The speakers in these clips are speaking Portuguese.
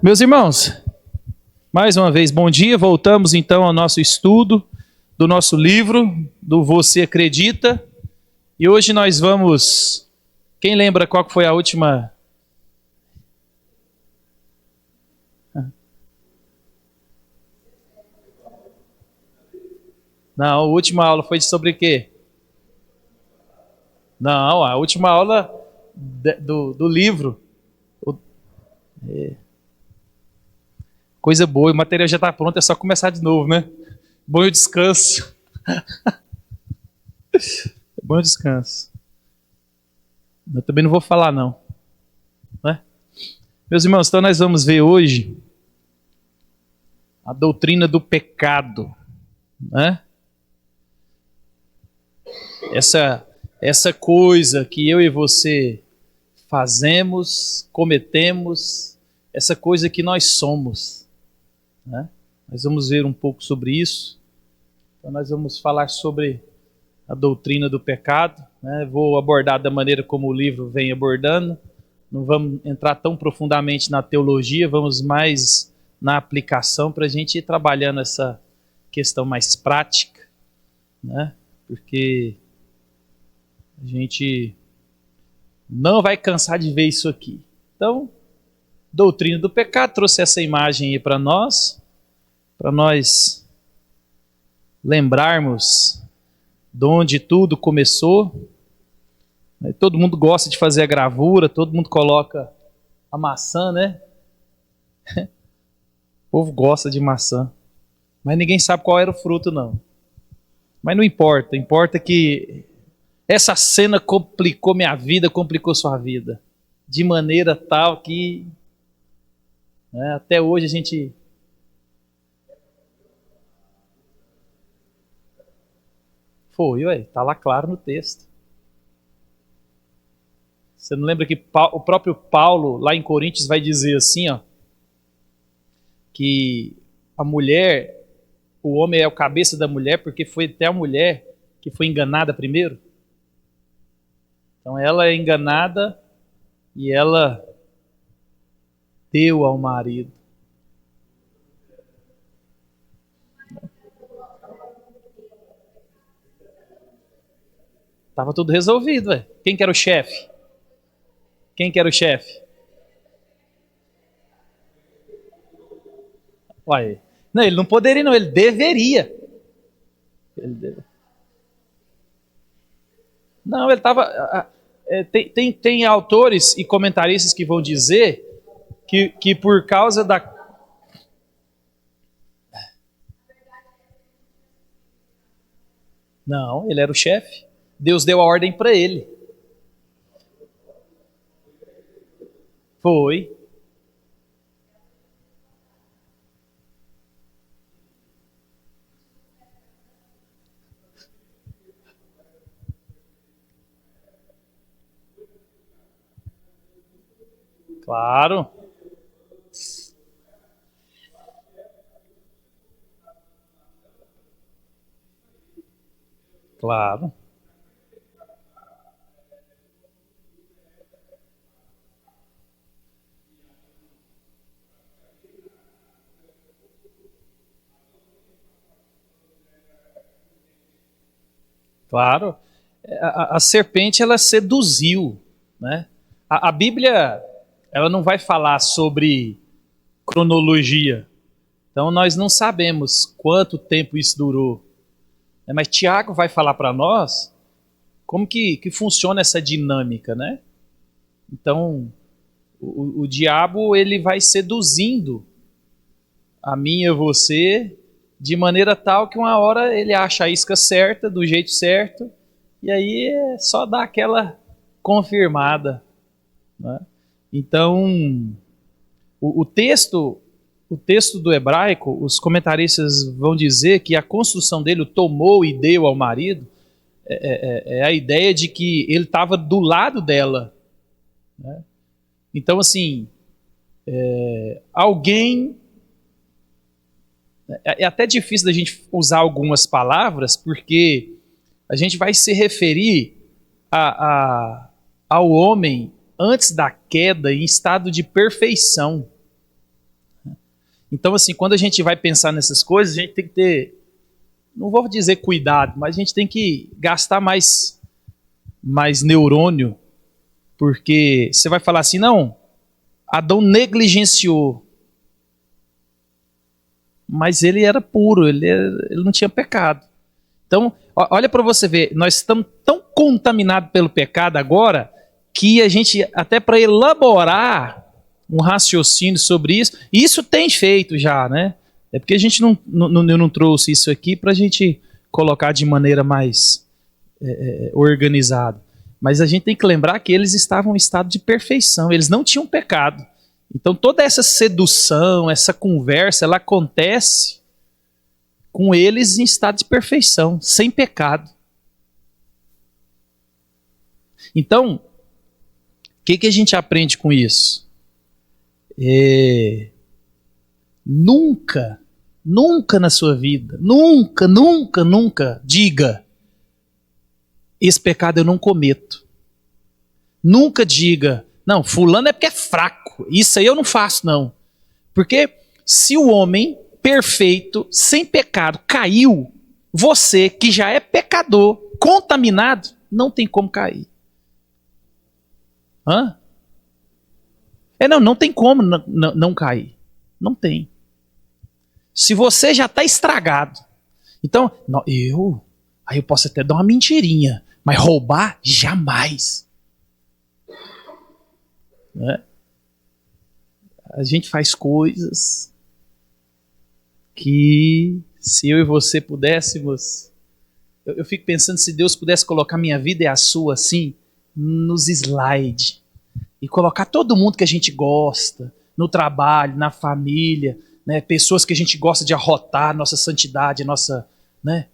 Meus irmãos, mais uma vez, bom dia. Voltamos então ao nosso estudo do nosso livro, do Você Acredita. E hoje nós vamos... Quem lembra qual que foi a última... Não, a última aula foi sobre o quê? Não, a última aula do livro. Coisa boa, o material já está pronto, é só começar de novo, né? Bom o descanso. Bom descanso. Eu também não vou falar, não. Né? Meus irmãos, então nós vamos ver hoje a doutrina do pecado. Né? Essa coisa que eu e você fazemos, cometemos, essa coisa que nós somos. Né? Nós vamos ver um pouco sobre isso. Então nós vamos falar sobre a doutrina do pecado. Né? Vou abordar da maneira como o livro vem abordando. Não vamos entrar tão profundamente na teologia, vamos mais na aplicação para a gente ir trabalhando essa questão mais prática. Né? Porque a gente não vai cansar de ver isso aqui. Então, doutrina do pecado, trouxe essa imagem aí para nós lembrarmos de onde tudo começou. Todo mundo gosta de fazer a gravura, todo mundo coloca a maçã, né? O povo gosta de maçã, mas ninguém sabe qual era o fruto, não. Mas não importa, importa que essa cena complicou minha vida, complicou sua vida, de maneira tal que até hoje a gente... Foi, ué, tá lá claro no texto. Você não lembra que o próprio Paulo, lá em Coríntios, vai dizer assim, ó, que a mulher, o homem é o cabeça da mulher, porque foi até a mulher que foi enganada primeiro. Então ela é enganada e ela deu ao marido. Estava tudo resolvido, ué. Quem que era o chefe? Quem que era o chefe? Ué. Não, ele não poderia, não, ele deveria. Não, ele estava... Tem autores e comentaristas que vão dizer que por causa da... Não, ele era o chefe. Deus deu a ordem para ele. Foi. Claro. Claro. Claro. A serpente, ela seduziu, né? A Bíblia, ela não vai falar sobre cronologia. Então, nós não sabemos quanto tempo isso durou. Mas Tiago vai falar para nós como que funciona essa dinâmica, né? Então, o diabo, ele vai seduzindo a mim e a você de maneira tal que uma hora ele acha a isca certa, do jeito certo, e aí é só dar aquela confirmada. Né? Então, o texto do hebraico, os comentaristas vão dizer que a construção dele, o tomou e deu ao marido, é a ideia de que ele estava do lado dela. Né? Então, assim, alguém... É até difícil da gente usar algumas palavras, porque a gente vai se referir ao homem antes da queda em estado de perfeição. Então, assim, quando a gente vai pensar nessas coisas, a gente tem que ter, não vou dizer cuidado, mas a gente tem que gastar mais neurônio, porque você vai falar assim, não, Adão negligenciou, mas ele era puro, ele não tinha pecado. Então, olha para você ver, nós estamos tão contaminados pelo pecado agora, que a gente, até para elaborar um raciocínio sobre isso, e isso tem feito já, né? É porque a gente eu não trouxe isso aqui para a gente colocar de maneira mais organizada. Mas a gente tem que lembrar que eles estavam em estado de perfeição, eles não tinham pecado. Então toda essa sedução, essa conversa, ela acontece com eles em estado de perfeição, sem pecado. Então, o que a gente aprende com isso? Nunca na sua vida, nunca diga, esse pecado eu não cometo. Nunca diga, não, fulano é porque é fraco, isso aí eu não faço não. Porque se o homem perfeito, sem pecado, caiu, você que já é pecador, contaminado, não tem como cair. Hã? Não tem como não cair. Não tem. Se você já está estragado, então, aí eu posso até dar uma mentirinha, mas roubar, jamais. Né? A gente faz coisas que, se eu e você pudéssemos, eu fico pensando, se Deus pudesse colocar minha vida e a sua assim, nos slides, e colocar todo mundo que a gente gosta, no trabalho, na família, né, pessoas que a gente gosta de arrotar, nossa santidade, nossa, né?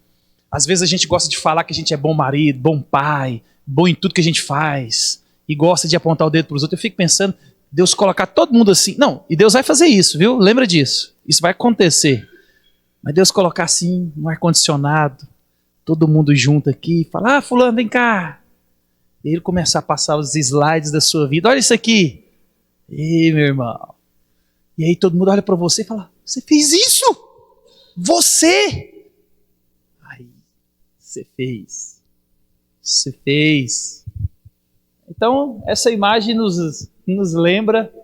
Às vezes a gente gosta de falar que a gente é bom marido, bom pai, bom em tudo que a gente faz, e gosta de apontar o dedo para os outros. Eu fico pensando, Deus colocar todo mundo assim, não, e Deus vai fazer isso, viu? Lembra disso, isso vai acontecer. Mas Deus colocar assim, no ar-condicionado, todo mundo junto aqui, falar, fulano, vem cá. E ele começar a passar os slides da sua vida, olha isso aqui. Ei, meu irmão. E aí todo mundo olha para você e fala, você fez isso? Você? Aí, você fez. Você fez. Então, essa imagem nos lembra,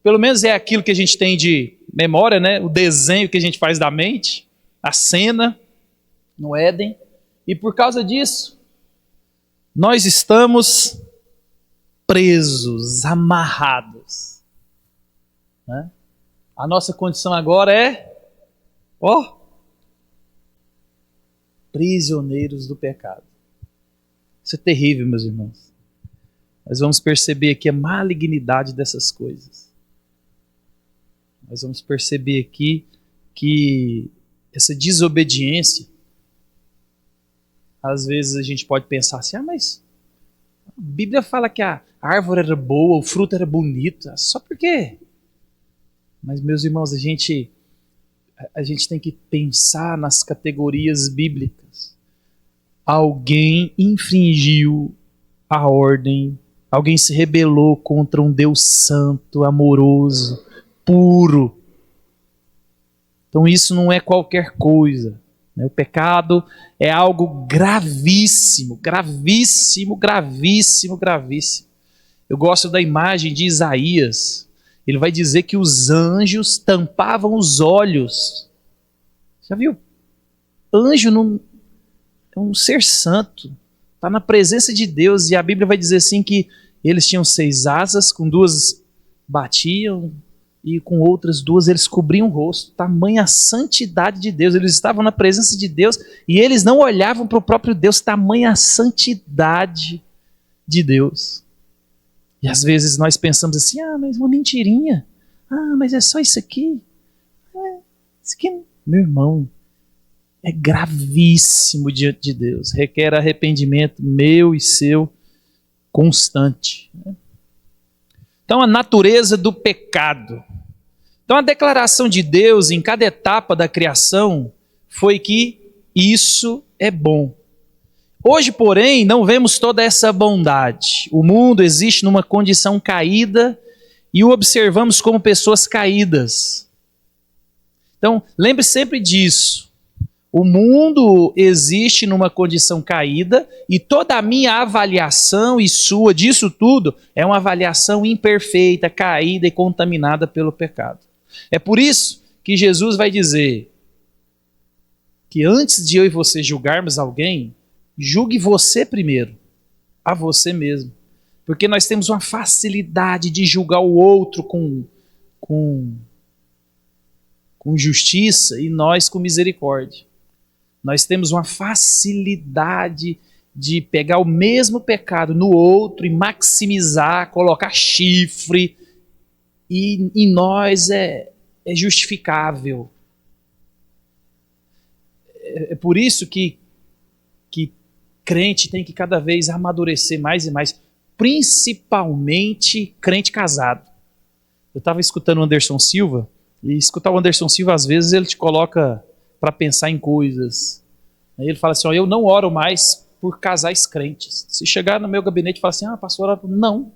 pelo menos é aquilo que a gente tem de memória, né? O desenho que a gente faz da mente, a cena no Éden. E por causa disso, nós estamos presos, amarrados. Né? A nossa condição agora é, prisioneiros do pecado. Isso é terrível, meus irmãos. Nós vamos perceber aqui a malignidade dessas coisas. Nós vamos perceber aqui que essa desobediência, às vezes a gente pode pensar assim, mas a Bíblia fala que a árvore era boa, o fruto era bonito, só por quê? Mas, meus irmãos, a gente tem que pensar nas categorias bíblicas. Alguém infringiu a ordem, alguém se rebelou contra um Deus santo, amoroso, puro. Então isso não é qualquer coisa. O pecado é algo gravíssimo, gravíssimo, gravíssimo, gravíssimo. Eu gosto da imagem de Isaías. Ele vai dizer que os anjos tampavam os olhos. Já viu? Anjo não é um ser santo. Está na presença de Deus. E a Bíblia vai dizer assim que eles tinham 6 asas, com 2 batiam, e com outras 2 eles cobriam o rosto. Tamanha a santidade de Deus. Eles estavam na presença de Deus e eles não olhavam para o próprio Deus. Tamanha a santidade de Deus. E às vezes nós pensamos assim, mas uma mentirinha. Mas é só isso aqui. Isso aqui, meu irmão, é gravíssimo diante de Deus. Requer arrependimento meu e seu constante. Então a natureza do pecado. Então a declaração de Deus em cada etapa da criação foi que isso é bom. Hoje, porém, não vemos toda essa bondade. O mundo existe numa condição caída e o observamos como pessoas caídas. Então, lembre sempre disso. O mundo existe numa condição caída e toda a minha avaliação e sua disso tudo é uma avaliação imperfeita, caída e contaminada pelo pecado. É por isso que Jesus vai dizer que antes de eu e você julgarmos alguém, julgue você primeiro, a você mesmo. Porque nós temos uma facilidade de julgar o outro com justiça e nós com misericórdia. Nós temos uma facilidade de pegar o mesmo pecado no outro e maximizar, colocar chifre, e em nós é justificável. É por isso que crente tem que cada vez amadurecer mais e mais, principalmente crente casado. Eu estava escutando o Anderson Silva, e escutar o Anderson Silva, às vezes, ele te coloca para pensar em coisas. Aí ele fala assim, eu não oro mais por casais crentes. Se chegar no meu gabinete e falar assim, pastor, orar por... Não.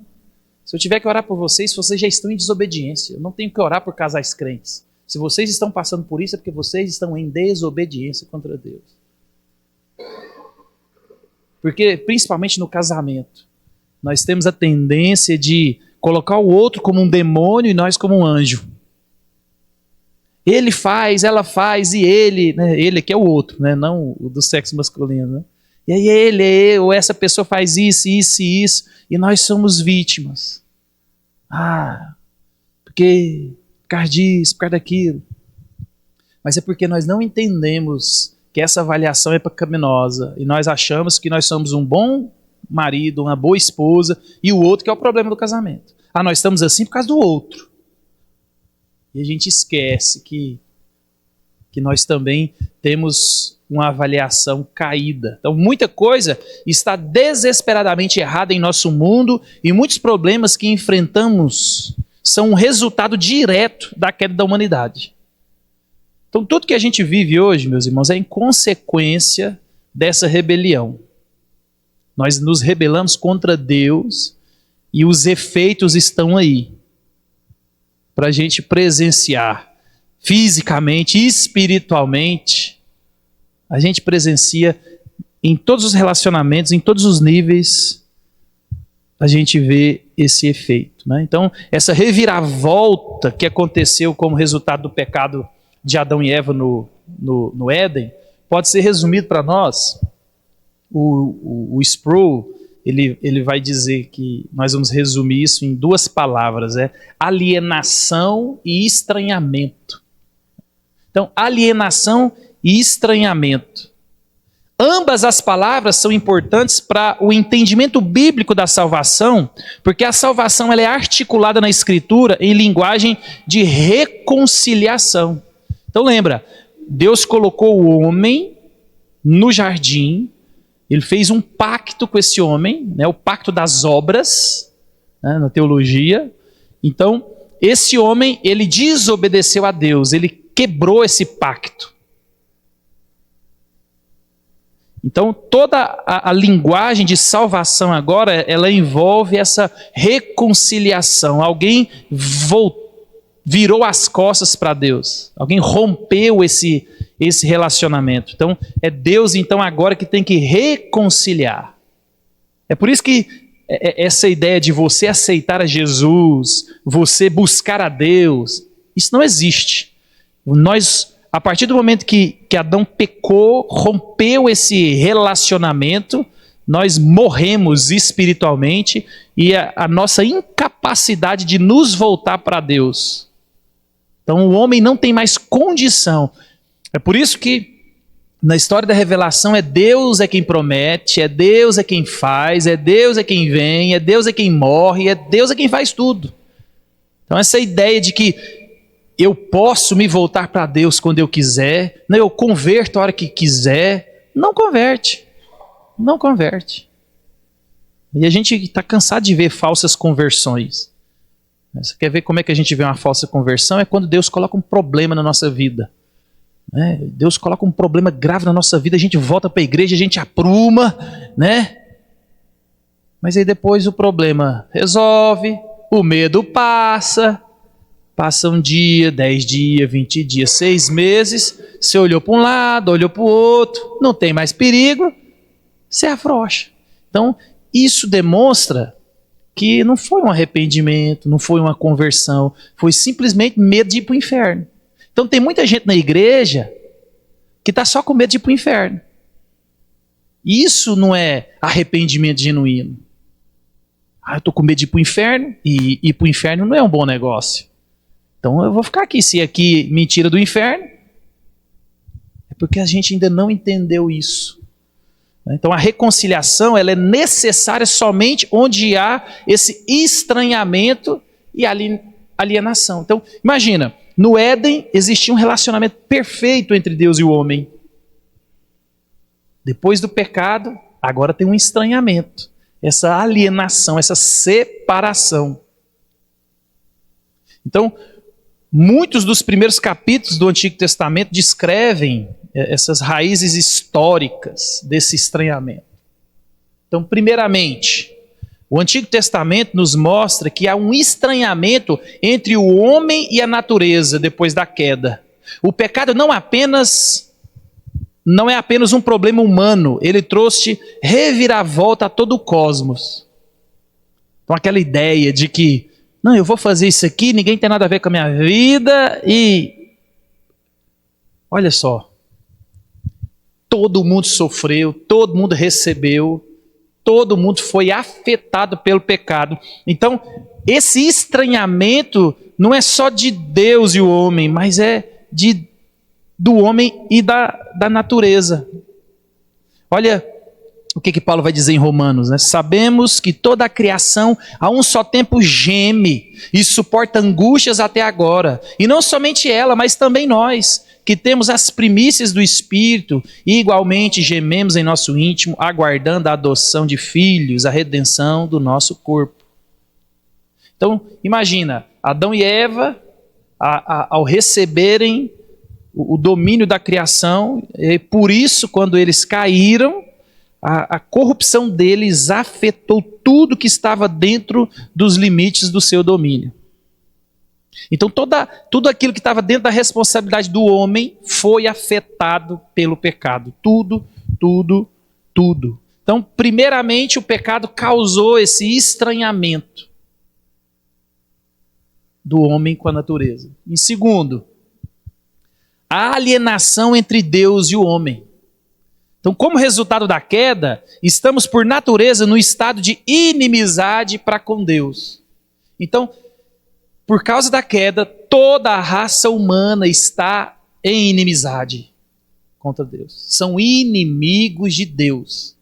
Se eu tiver que orar por vocês já estão em desobediência. Eu não tenho que orar por casais crentes. Se vocês estão passando por isso, é porque vocês estão em desobediência contra Deus. Porque, principalmente no casamento, nós temos a tendência de colocar o outro como um demônio e nós como um anjo. Ele faz, ela faz, e ele, né? Ele que é o outro, né? Não o do sexo masculino. Né? E aí ele, ou essa pessoa faz isso, isso e isso, e nós somos vítimas. Porque por causa disso, por causa daquilo. Mas é porque nós não entendemos que essa avaliação é pecaminosa, e nós achamos que nós somos um bom marido, uma boa esposa, e o outro que é o problema do casamento. Nós estamos assim por causa do outro. E a gente esquece que nós também temos uma avaliação caída. Então, muita coisa está desesperadamente errada em nosso mundo e muitos problemas que enfrentamos são um resultado direto da queda da humanidade. Então, tudo que a gente vive hoje, meus irmãos, é em consequência dessa rebelião. Nós nos rebelamos contra Deus e os efeitos estão aí. Para a gente presenciar fisicamente e espiritualmente, a gente presencia em todos os relacionamentos, em todos os níveis, a gente vê esse efeito. Né? Então, essa reviravolta que aconteceu como resultado do pecado de Adão e Eva no Éden, pode ser resumido para nós. O Sproul, ele vai dizer que nós vamos resumir isso em duas palavras, alienação e estranhamento. Então, alienação e estranhamento. Ambas as palavras são importantes para o entendimento bíblico da salvação, porque a salvação ela é articulada na Escritura em linguagem de reconciliação. Então lembra, Deus colocou o homem no jardim, ele fez um pacto com esse homem, né, o pacto das obras, né, na teologia. Então, esse homem, ele desobedeceu a Deus, ele quebrou esse pacto. Então, toda a linguagem de salvação agora, ela envolve essa reconciliação. Alguém virou as costas para Deus. Alguém rompeu esse relacionamento. Então, é Deus então agora que tem que reconciliar. É por isso que essa ideia de você aceitar a Jesus, você buscar a Deus, isso não existe. Nós, a partir do momento que Adão pecou, rompeu esse relacionamento, nós morremos espiritualmente e a nossa incapacidade de nos voltar para Deus. Então o homem não tem mais condição. É por isso que na história da revelação é Deus é quem promete, é Deus é quem faz, é Deus é quem vem, é Deus é quem morre, é Deus é quem faz tudo. Então essa ideia de que eu posso me voltar para Deus quando eu quiser, eu converto a hora que quiser, não converte. Não converte. E a gente está cansado de ver falsas conversões. Você quer ver como é que a gente vê uma falsa conversão? É quando Deus coloca um problema na nossa vida. Deus coloca um problema grave na nossa vida, a gente volta para a igreja, a gente apruma, né? Mas aí depois o problema resolve, o medo passa, Passa um dia, 10 dias, 20 dias, 6 meses, você olhou para um lado, olhou para o outro, não tem mais perigo, você afrouxa. Então, isso demonstra que não foi um arrependimento, não foi uma conversão, foi simplesmente medo de ir para o inferno. Então, tem muita gente na igreja que está só com medo de ir para o inferno. Isso não é arrependimento genuíno. Eu estou com medo de ir para o inferno, e ir para o inferno não é um bom negócio. Então eu vou ficar aqui. Se aqui me tira do inferno, é porque a gente ainda não entendeu isso. Então a reconciliação ela é necessária somente onde há esse estranhamento e alienação. Então imagina, no Éden existia um relacionamento perfeito entre Deus e o homem. Depois do pecado, agora tem um estranhamento, essa alienação, essa separação. Então, muitos dos primeiros capítulos do Antigo Testamento descrevem essas raízes históricas desse estranhamento. Então, primeiramente, o Antigo Testamento nos mostra que há um estranhamento entre o homem e a natureza depois da queda. O pecado não é apenas um problema humano, ele trouxe reviravolta a todo o cosmos. Então aquela ideia de que, não, eu vou fazer isso aqui, ninguém tem nada a ver com a minha vida e... Olha só, todo mundo sofreu, todo mundo recebeu, todo mundo foi afetado pelo pecado. Então esse estranhamento não é só de Deus e o homem, mas é do homem e da natureza. Olha o que Paulo vai dizer em Romanos, né? Sabemos que toda a criação a um só tempo geme e suporta angústias até agora. E não somente ela, mas também nós, que temos as primícias do Espírito e igualmente gememos em nosso íntimo, aguardando a adoção de filhos, a redenção do nosso corpo. Então, imagina, Adão e Eva, ao receberem o domínio da criação, e por isso, quando eles caíram, a corrupção deles afetou tudo que estava dentro dos limites do seu domínio. Então, tudo aquilo que estava dentro da responsabilidade do homem foi afetado pelo pecado. Tudo. Então, primeiramente, o pecado causou esse estranhamento do homem com a natureza. Em segundo, a alienação entre Deus e o homem. Então, como resultado da queda, estamos por natureza no estado de inimizade para com Deus. Então, por causa da queda, toda a raça humana está em inimizade contra Deus. São inimigos de Deus.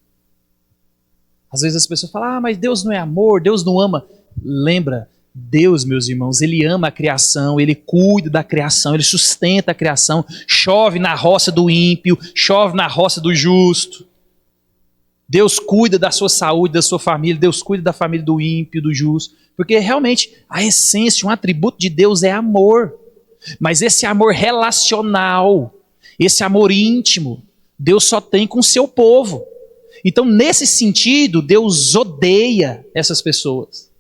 Às vezes as pessoas falam, mas Deus não é amor, Deus não ama. Lembra, Deus, meus irmãos, Ele ama a criação, Ele cuida da criação, Ele sustenta a criação, chove na roça do ímpio, chove na roça do justo. Deus cuida da sua saúde, da sua família, Deus cuida da família do ímpio, do justo, porque realmente a essência, um atributo de Deus é amor, mas esse amor relacional, esse amor íntimo, Deus só tem com o seu povo. Então, nesse sentido, Deus odeia essas pessoas.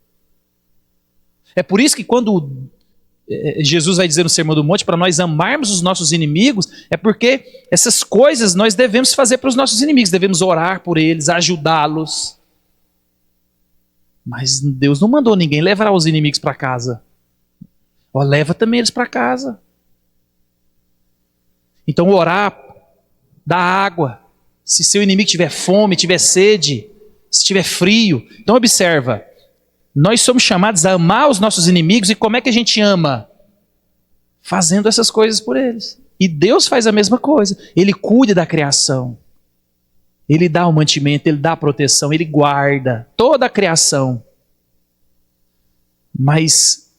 É por isso que quando Jesus vai dizer no Sermão do Monte para nós amarmos os nossos inimigos, é porque essas coisas nós devemos fazer para os nossos inimigos, devemos orar por eles, ajudá-los. Mas Deus não mandou ninguém levar os inimigos para casa. Leva também eles para casa. Então orar, dar água, se seu inimigo tiver fome, tiver sede, se tiver frio. Então observa, nós somos chamados a amar os nossos inimigos, e como é que a gente ama? Fazendo essas coisas por eles. E Deus faz a mesma coisa. Ele cuida da criação. Ele dá o mantimento, Ele dá a proteção, Ele guarda toda a criação. Mas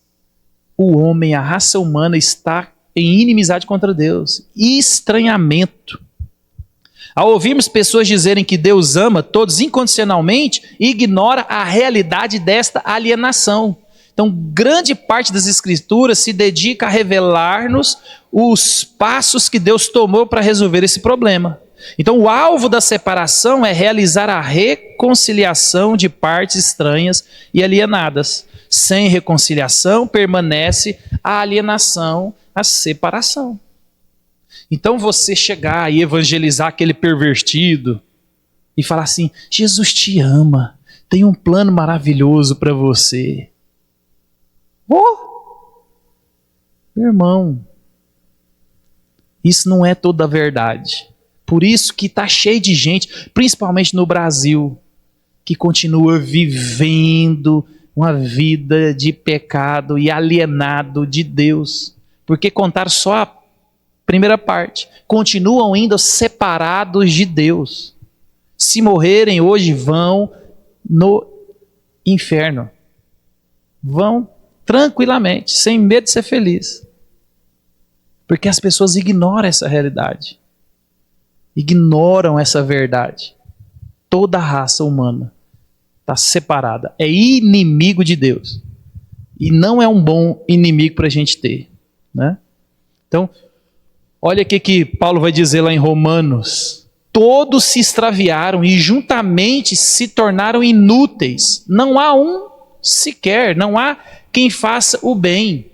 o homem, a raça humana, está em inimizade contra Deus. Estranhamento. Ao ouvirmos pessoas dizerem que Deus ama todos incondicionalmente, ignora a realidade desta alienação. Então, grande parte das Escrituras se dedica a revelar-nos os passos que Deus tomou para resolver esse problema. Então, o alvo da separação é realizar a reconciliação de partes estranhas e alienadas. Sem reconciliação permanece a alienação, a separação. Então você chegar e evangelizar aquele pervertido e falar assim: Jesus te ama, tem um plano maravilhoso para você. Meu irmão, isso não é toda a verdade. Por isso que está cheio de gente, principalmente no Brasil, que continua vivendo uma vida de pecado e alienado de Deus. Porque contaram só a primeira parte. Continuam ainda separados de Deus. Se morrerem hoje, vão no inferno. Vão tranquilamente, sem medo de ser feliz. Porque as pessoas ignoram essa realidade. Ignoram essa verdade. Toda a raça humana está separada. É inimigo de Deus. E não é um bom inimigo para a gente ter. Né? Então, olha o que Paulo vai dizer lá em Romanos. Todos se extraviaram e juntamente se tornaram inúteis. Não há um sequer, não há quem faça o bem.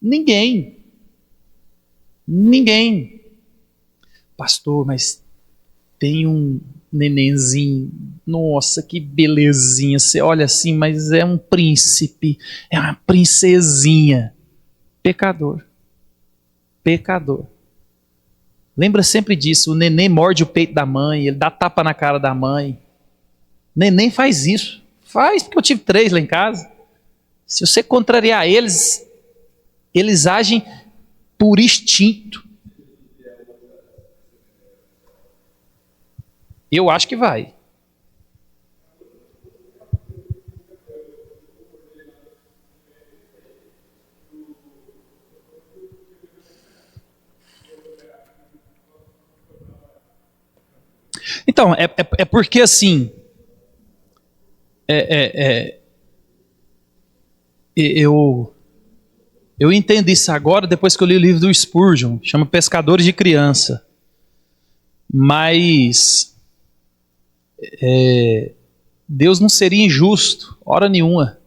Ninguém. Pastor, mas tem um nenenzinho, nossa, que belezinha. Você olha assim, mas é um príncipe, é uma princesinha. Pecador. Lembra sempre disso, o neném morde o peito da mãe, ele dá tapa na cara da mãe. Neném faz isso. Faz, porque eu tive 3 lá em casa. Se você contrariar eles, eles agem por instinto. Eu acho que vai. Então, é porque assim, eu entendi isso agora depois que eu li o livro do Spurgeon, chama Pescadores de Criança. Mas Deus não seria injusto, hora nenhuma,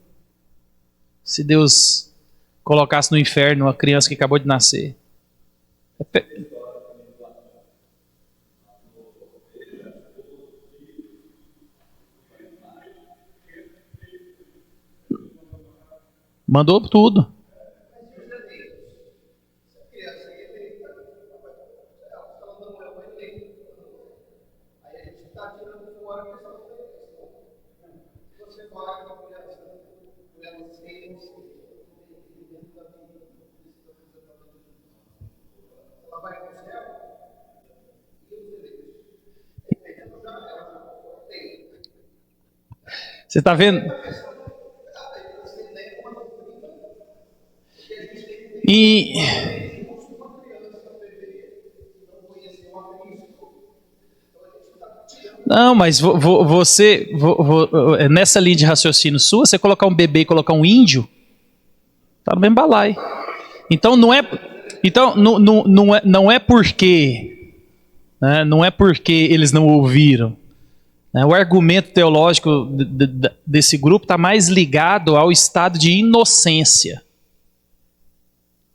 se Deus colocasse no inferno uma criança que acabou de nascer. Mandou tudo. Você está vendo? Não, mas você, nessa linha de raciocínio sua, você colocar um bebê e colocar um índio, tá no mesmo balaio. Então não é porque, né, não é porque eles não ouviram. Né, o argumento teológico desse grupo está mais ligado ao estado de inocência.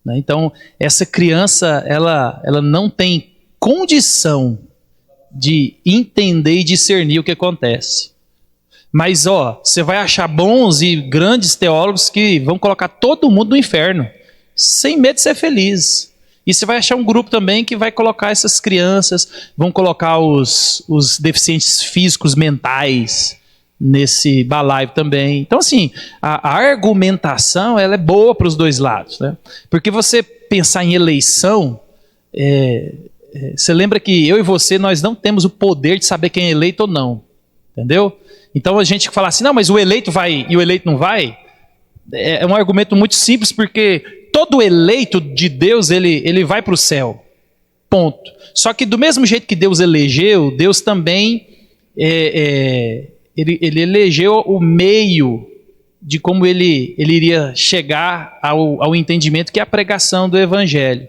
Né, então essa criança, ela não tem condição de entender e discernir o que acontece. Mas você vai achar bons e grandes teólogos que vão colocar todo mundo no inferno, sem medo de ser feliz. E você vai achar um grupo também que vai colocar essas crianças, vão colocar os deficientes físicos, mentais, nesse balaio também. Então assim, a argumentação ela é boa para os dois lados. Né? Porque você pensar em eleição, você lembra que eu e você, nós não temos o poder de saber quem é eleito ou não. Entendeu? Então a gente fala assim, não, mas o eleito vai e o eleito não vai, é um argumento muito simples, porque todo eleito de Deus, ele vai para o céu. Ponto. Só que do mesmo jeito que Deus elegeu, Deus também ele elegeu o meio de como ele iria chegar ao entendimento que é a pregação do Evangelho.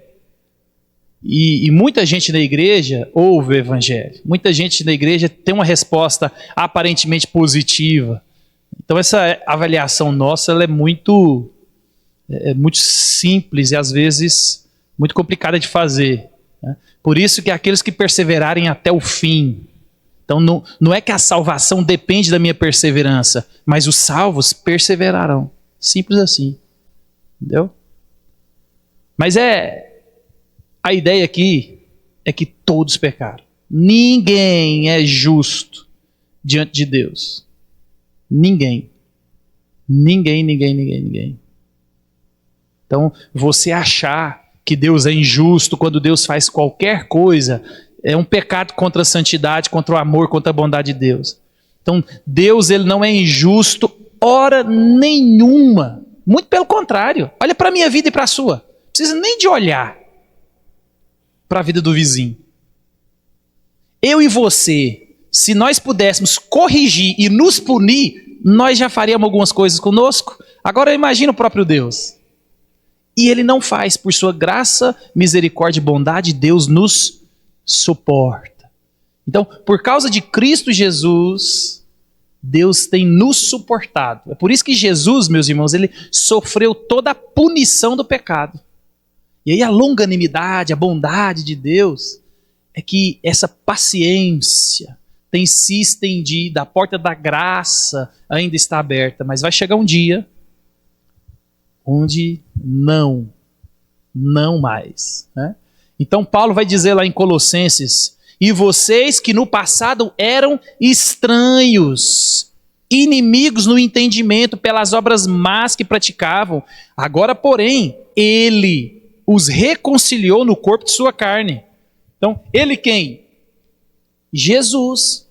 E muita gente na igreja ouve o Evangelho. Muita gente na igreja tem uma resposta aparentemente positiva. Então essa avaliação nossa ela é muito simples e às vezes muito complicada de fazer, né? Por isso que aqueles que perseverarem até o fim. Então não é que a salvação depende da minha perseverança, mas os salvos perseverarão. Simples assim. Entendeu? Mas a ideia aqui é que todos pecaram. Ninguém é justo diante de Deus. Ninguém. Ninguém. Então, você achar que Deus é injusto quando Deus faz qualquer coisa, é um pecado contra a santidade, contra o amor, contra a bondade de Deus. Então, Deus ele não é injusto hora nenhuma. Muito pelo contrário. Olha para a minha vida e para a sua. Não precisa nem de olhar para a vida do vizinho. Eu e você, se nós pudéssemos corrigir e nos punir, nós já faríamos algumas coisas conosco. Agora imagina o próprio Deus. E Ele não faz, por sua graça, misericórdia e bondade, Deus nos suporta. Então, por causa de Cristo Jesus, Deus tem nos suportado. É por isso que Jesus, meus irmãos, Ele sofreu toda a punição do pecado. E aí a longanimidade, a bondade de Deus, é que essa paciência tem se estendido, a porta da graça ainda está aberta, mas vai chegar um dia onde não mais, né? Então Paulo vai dizer lá em Colossenses: e vocês que no passado eram estranhos, inimigos no entendimento pelas obras más que praticavam, agora porém ele os reconciliou no corpo de sua carne. Então ele quem? Jesus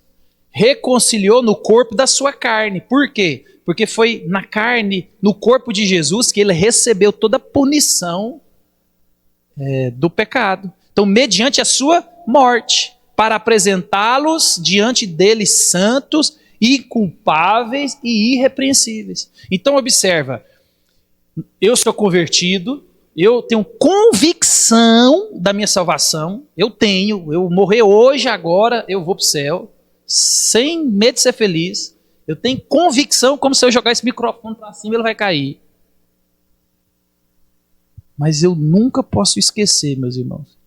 reconciliou no corpo da sua carne. Por quê? Porque foi na carne, no corpo de Jesus, que ele recebeu toda a punição do pecado. Então, mediante a sua morte, para apresentá-los diante dele santos, inculpáveis e irrepreensíveis. Então, observa, eu sou convertido, eu tenho convicção da minha salvação, eu morrer hoje, agora, eu vou para o céu, sem medo de ser feliz. Eu tenho convicção, como se eu jogar esse microfone para cima, ele vai cair. Mas eu nunca posso esquecer, meus irmãos,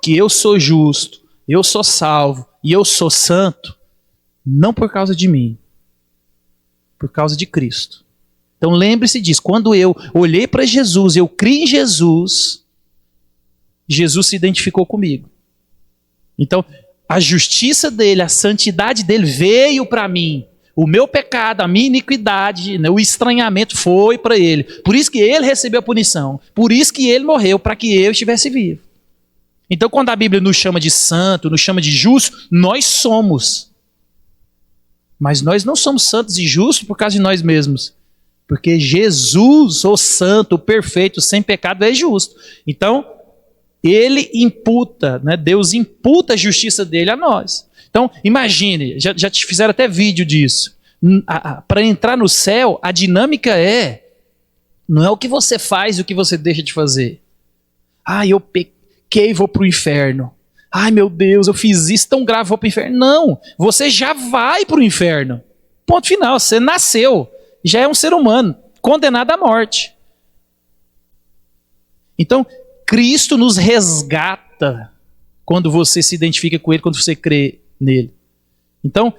que eu sou justo, eu sou salvo e eu sou santo, não por causa de mim, por causa de Cristo. Então lembre-se disso, quando eu olhei para Jesus, eu criei em Jesus, Jesus se identificou comigo. Então, a justiça dele, a santidade dele veio para mim. O meu pecado, a minha iniquidade, o estranhamento foi para ele. Por isso que ele recebeu a punição. Por isso que ele morreu, para que eu estivesse vivo. Então quando a Bíblia nos chama de santo, nos chama de justo, nós somos. Mas nós não somos santos e justos por causa de nós mesmos. Porque Jesus, o santo, o perfeito, sem pecado, é justo. Então, ele imputa, né? Deus imputa a justiça dele a nós. Então, imagine, já te fizeram até vídeo disso. Para entrar no céu, a dinâmica não é o que você faz e o que você deixa de fazer. Eu pequei e vou para o inferno. Ai meu Deus, eu fiz isso tão grave, vou para o inferno. Não, você já vai para o inferno. Ponto final, você nasceu, já é um ser humano, condenado à morte. Então, Cristo nos resgata quando você se identifica com Ele, quando você crê nele. Então,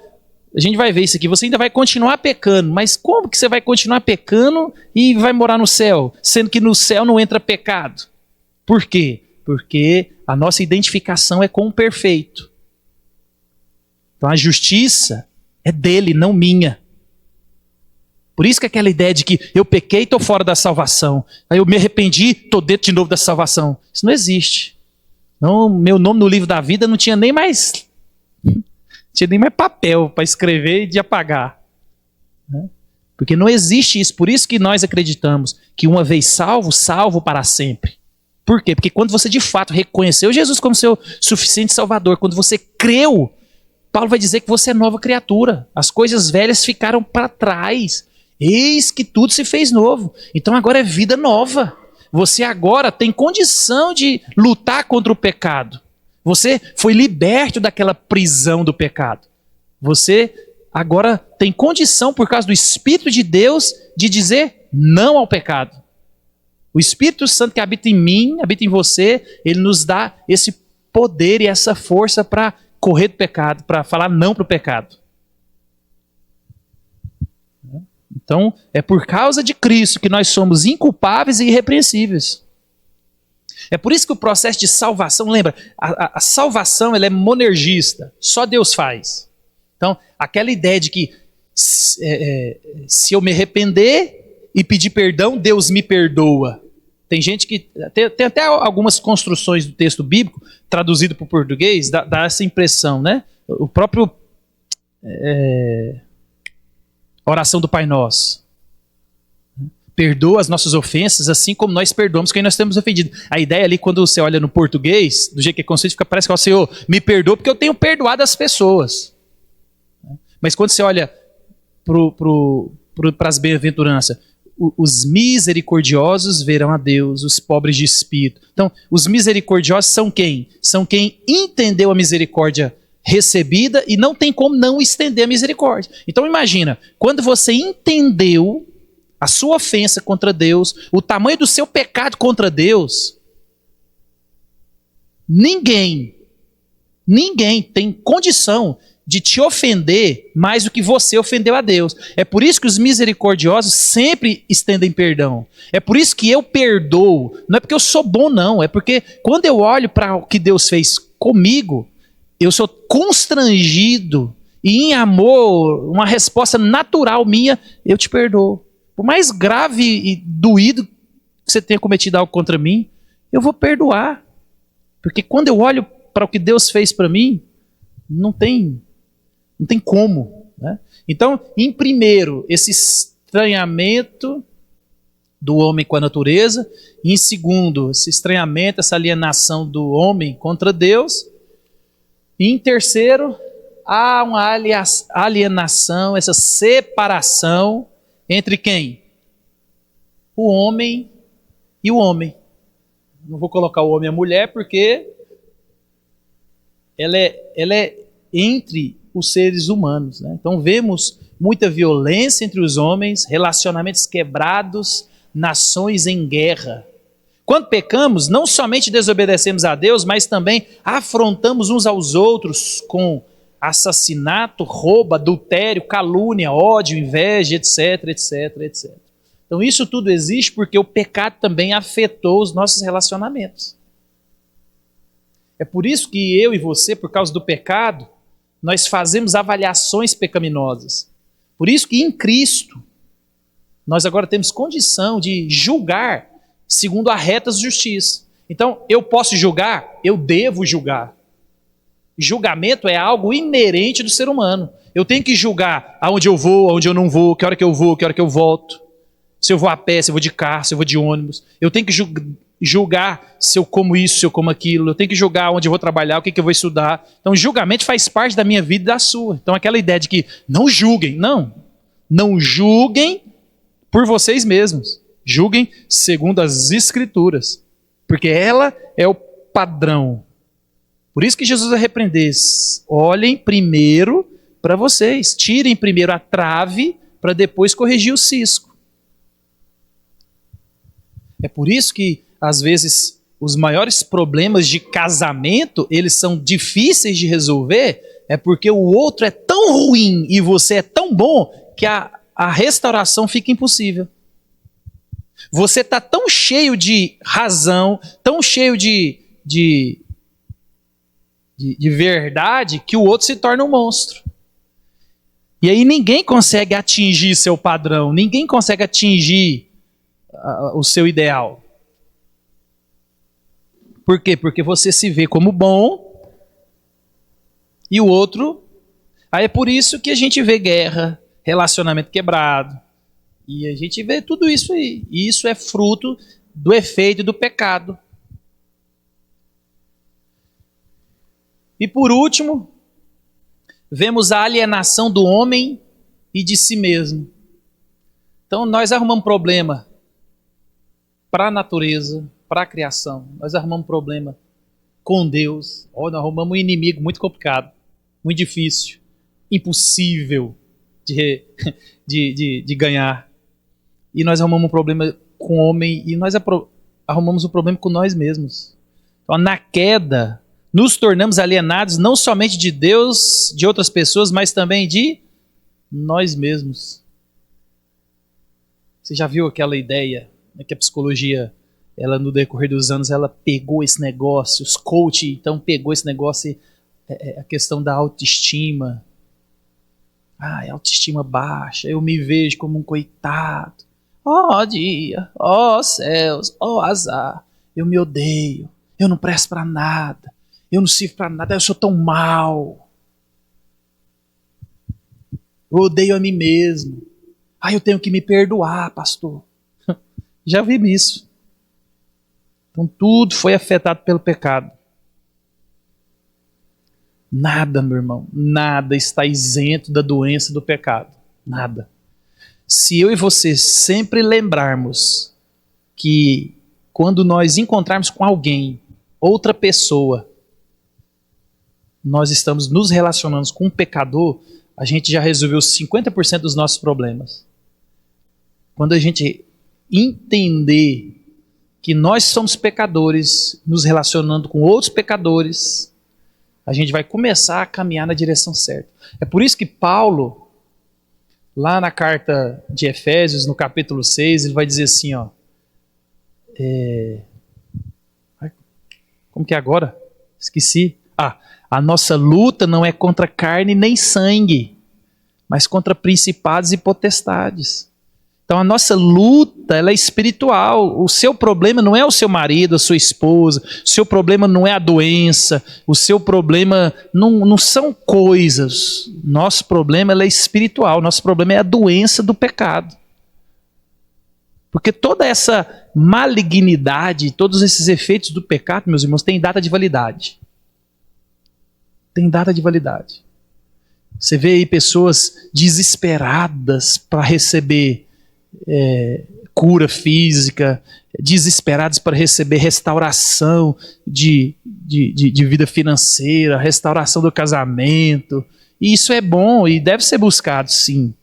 a gente vai ver isso aqui, você ainda vai continuar pecando, mas como que você vai continuar pecando e vai morar no céu, sendo que no céu não entra pecado? Por quê? Porque a nossa identificação é com o perfeito. Então a justiça é dele, não minha. Por isso que aquela ideia de que eu pequei e estou fora da salvação, aí eu me arrependi, estou dentro de novo da salvação. Isso não existe. Não, meu nome no livro da vida não tinha nem mais papel para escrever e de apagar. Porque não existe isso. Por isso que nós acreditamos que uma vez salvo, salvo para sempre. Por quê? Porque quando você de fato reconheceu Jesus como seu suficiente salvador, quando você creu, Paulo vai dizer que você é nova criatura. As coisas velhas ficaram para trás. Eis que tudo se fez novo. Então agora é vida nova. Você agora tem condição de lutar contra o pecado. Você foi liberto daquela prisão do pecado. Você agora tem condição, por causa do Espírito de Deus, de dizer não ao pecado. O Espírito Santo que habita em mim, habita em você, ele nos dá esse poder e essa força para correr do pecado, para falar não para o pecado. Então, é por causa de Cristo que nós somos inculpáveis e irrepreensíveis. É por isso que o processo de salvação, lembra, a salvação ela é monergista, só Deus faz. Então, aquela ideia de que se eu me arrepender e pedir perdão, Deus me perdoa. Tem gente que, tem até algumas construções do texto bíblico, traduzido para o português, dá essa impressão, né? O próprio oração do Pai Nosso. Perdoa as nossas ofensas, assim como nós perdoamos quem nós temos ofendido. A ideia ali, quando você olha no português, do jeito que é conceito, parece que o Senhor me perdoa porque eu tenho perdoado as pessoas. Mas quando você olha para as bem-aventuranças, os misericordiosos verão a Deus, os pobres de espírito. Então, os misericordiosos são quem? São quem entendeu a misericórdia recebida e não tem como não estender a misericórdia. Então imagina, quando você entendeu a sua ofensa contra Deus, o tamanho do seu pecado contra Deus, ninguém tem condição de te ofender mais do que você ofendeu a Deus. É por isso que os misericordiosos sempre estendem perdão. É por isso que eu perdoo. Não é porque eu sou bom, não. É porque quando eu olho para o que Deus fez comigo, eu sou constrangido e em amor, uma resposta natural minha, eu te perdoo. Por mais grave e doído que você tenha cometido algo contra mim, eu vou perdoar. Porque quando eu olho para o que Deus fez para mim, não tem como. Né? Então, em primeiro, esse estranhamento do homem com a natureza. E em segundo, esse estranhamento, essa alienação do homem contra Deus. E em terceiro, há uma alienação, essa separação entre quem? O homem e o homem. Não vou colocar o homem e a mulher porque ela é entre os seres humanos. Né? Então vemos muita violência entre os homens, relacionamentos quebrados, nações em guerra. Quando pecamos, não somente desobedecemos a Deus, mas também afrontamos uns aos outros com assassinato, roubo, adultério, calúnia, ódio, inveja, etc, etc, etc. Então isso tudo existe porque o pecado também afetou os nossos relacionamentos. É por isso que eu e você, por causa do pecado, nós fazemos avaliações pecaminosas. Por isso que em Cristo, nós agora temos condição de julgar segundo a reta justiça. Então, eu posso julgar? Eu devo julgar. Julgamento é algo inerente do ser humano. Eu tenho que julgar aonde eu vou, aonde eu não vou, que hora que eu vou, que hora que eu volto. Se eu vou a pé, se eu vou de carro, se eu vou de ônibus. Eu tenho que julgar se eu como isso, se eu como aquilo. Eu tenho que julgar onde eu vou trabalhar, o que eu vou estudar. Então, julgamento faz parte da minha vida e da sua. Então, aquela ideia de que não julguem. Não julguem por vocês mesmos. Julguem segundo as Escrituras. Porque ela é o padrão. Por isso que Jesus vai repreender. Olhem primeiro para vocês. Tirem primeiro a trave para depois corrigir o cisco. É por isso que, às vezes, os maiores problemas de casamento, eles são difíceis de resolver, é porque o outro é tão ruim e você é tão bom que a restauração fica impossível. Você está tão cheio de razão, tão cheio de verdade, que o outro se torna um monstro. E aí ninguém consegue atingir seu padrão, ninguém consegue atingir o seu ideal. Por quê? Porque você se vê como bom e o outro... Aí é por isso que a gente vê guerra, relacionamento quebrado, e a gente vê tudo isso aí. E isso é fruto do efeito do pecado. E por último, vemos a alienação do homem e de si mesmo. Então nós arrumamos problema para a natureza, para a criação. Nós arrumamos problema com Deus. Nós arrumamos um inimigo muito complicado, muito difícil, impossível. de, de ganhar. E nós arrumamos um problema com o homem e nós arrumamos um problema com nós mesmos. Então, na queda, nos tornamos alienados não somente de Deus, de outras pessoas, mas também de nós mesmos. Você já viu aquela ideia, né, que a psicologia, ela no decorrer dos anos, ela pegou esse negócio, os coach, então pegou esse negócio, a questão da autoestima. Autoestima baixa, eu me vejo como um coitado. Dia, céus, azar, eu me odeio, eu não presto para nada, eu não sirvo para nada, eu sou tão mal. Eu odeio a mim mesmo. Eu tenho que me perdoar, pastor. Já vi isso. Então tudo foi afetado pelo pecado. Nada, meu irmão, nada está isento da doença do pecado. Nada. Se eu e você sempre lembrarmos que quando nós encontrarmos com alguém, outra pessoa, nós estamos nos relacionando com um pecador, a gente já resolveu 50% dos nossos problemas. Quando a gente entender que nós somos pecadores, nos relacionando com outros pecadores, a gente vai começar a caminhar na direção certa. É por isso que Paulo, lá na carta de Efésios, no capítulo 6, ele vai dizer assim, como que é agora? Esqueci. A nossa luta não é contra carne nem sangue, mas contra principados e potestades. Então a nossa luta, ela é espiritual. O seu problema não é o seu marido, a sua esposa. O seu problema não é a doença. O seu problema não são coisas. Nosso problema, ela é espiritual. Nosso problema é a doença do pecado. Porque toda essa malignidade, todos esses efeitos do pecado, meus irmãos, tem data de validade. Tem data de validade. Você vê aí pessoas desesperadas para receber cura física, desesperados para receber restauração de vida financeira, restauração do casamento. E isso é bom e deve ser buscado, sim.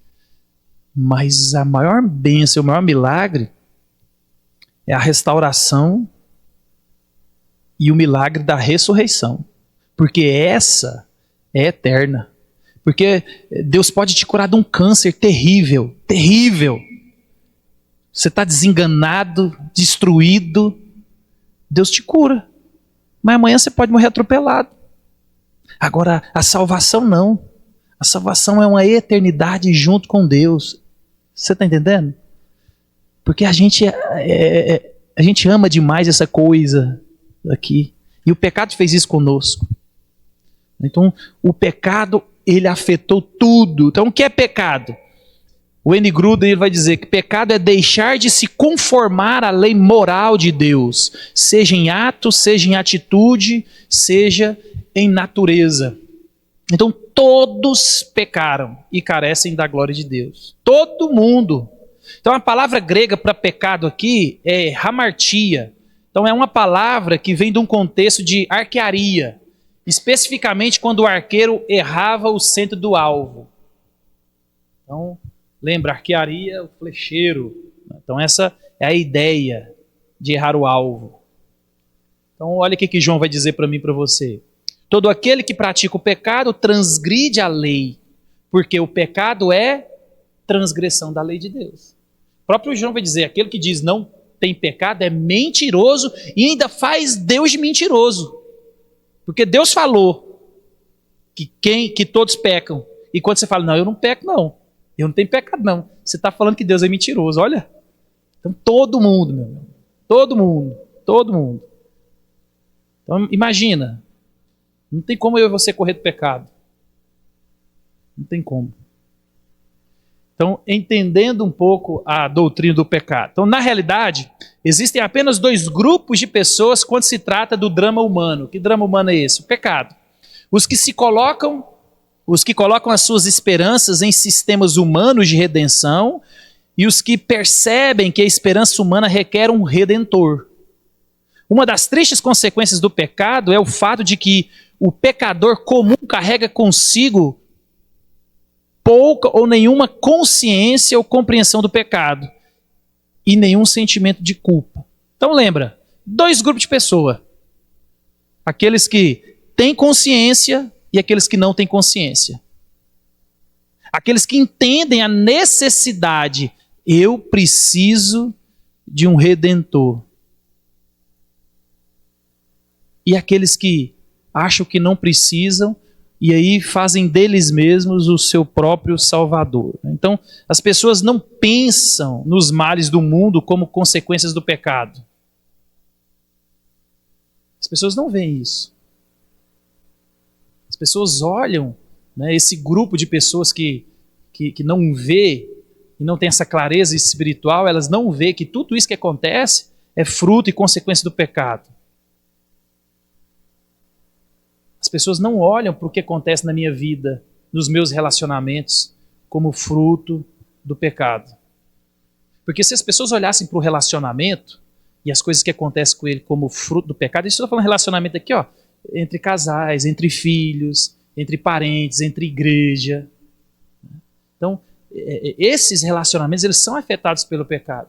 Mas a maior bênção, o maior milagre é a restauração e o milagre da ressurreição. Porque essa é eterna. Porque Deus pode te curar de um câncer terrível, terrível. Você está desenganado, destruído, Deus te cura. Mas amanhã você pode morrer atropelado. Agora, a salvação não. A salvação é uma eternidade junto com Deus. Você está entendendo? Porque a gente ama demais essa coisa aqui. E o pecado fez isso conosco. Então, o pecado, ele afetou tudo. Então, o que é pecado? O N. Gruden ele vai dizer que pecado é deixar de se conformar à lei moral de Deus, seja em ato, seja em atitude, seja em natureza. Então todos pecaram e carecem da glória de Deus. Todo mundo. Então a palavra grega para pecado aqui é hamartia. Então é uma palavra que vem de um contexto de arquearia, especificamente quando o arqueiro errava o centro do alvo. Então lembra, arquearia, o flecheiro. Então essa é a ideia de errar o alvo. Então olha o que João vai dizer para mim e para você. Todo aquele que pratica o pecado transgride a lei, porque o pecado é transgressão da lei de Deus. O próprio João vai dizer, aquele que diz não tem pecado é mentiroso e ainda faz Deus de mentiroso. Porque Deus falou que todos pecam. E quando você fala, não, eu não peco não. Eu não tenho pecado, não. Você está falando que Deus é mentiroso, olha. Então todo mundo, meu irmão. Todo mundo. Todo mundo. Então imagina. Não tem como eu e você correr do pecado. Não tem como. Então, entendendo um pouco a doutrina do pecado. Então, na realidade, existem apenas dois grupos de pessoas quando se trata do drama humano. Que drama humano é esse? O pecado. Os que colocam as suas esperanças em sistemas humanos de redenção e os que percebem que a esperança humana requer um redentor. Uma das tristes consequências do pecado é o fato de que o pecador comum carrega consigo pouca ou nenhuma consciência ou compreensão do pecado e nenhum sentimento de culpa. Então lembra, 2 grupos de pessoas. Aqueles que têm consciência e aqueles que não têm consciência. Aqueles que entendem a necessidade, eu preciso de um redentor. E aqueles que acham que não precisam e aí fazem deles mesmos o seu próprio salvador. Então, as pessoas não pensam nos males do mundo como consequências do pecado. As pessoas não veem isso. As pessoas olham, né, esse grupo de pessoas que não vê e não tem essa clareza espiritual, elas não vê que tudo isso que acontece é fruto e consequência do pecado. As pessoas não olham para o que acontece na minha vida, nos meus relacionamentos, como fruto do pecado. Porque se as pessoas olhassem para o relacionamento e as coisas que acontecem com ele como fruto do pecado, isso eu estou falando relacionamento aqui, ó, entre casais, entre filhos, entre parentes, entre igreja. Então, esses relacionamentos, eles são afetados pelo pecado.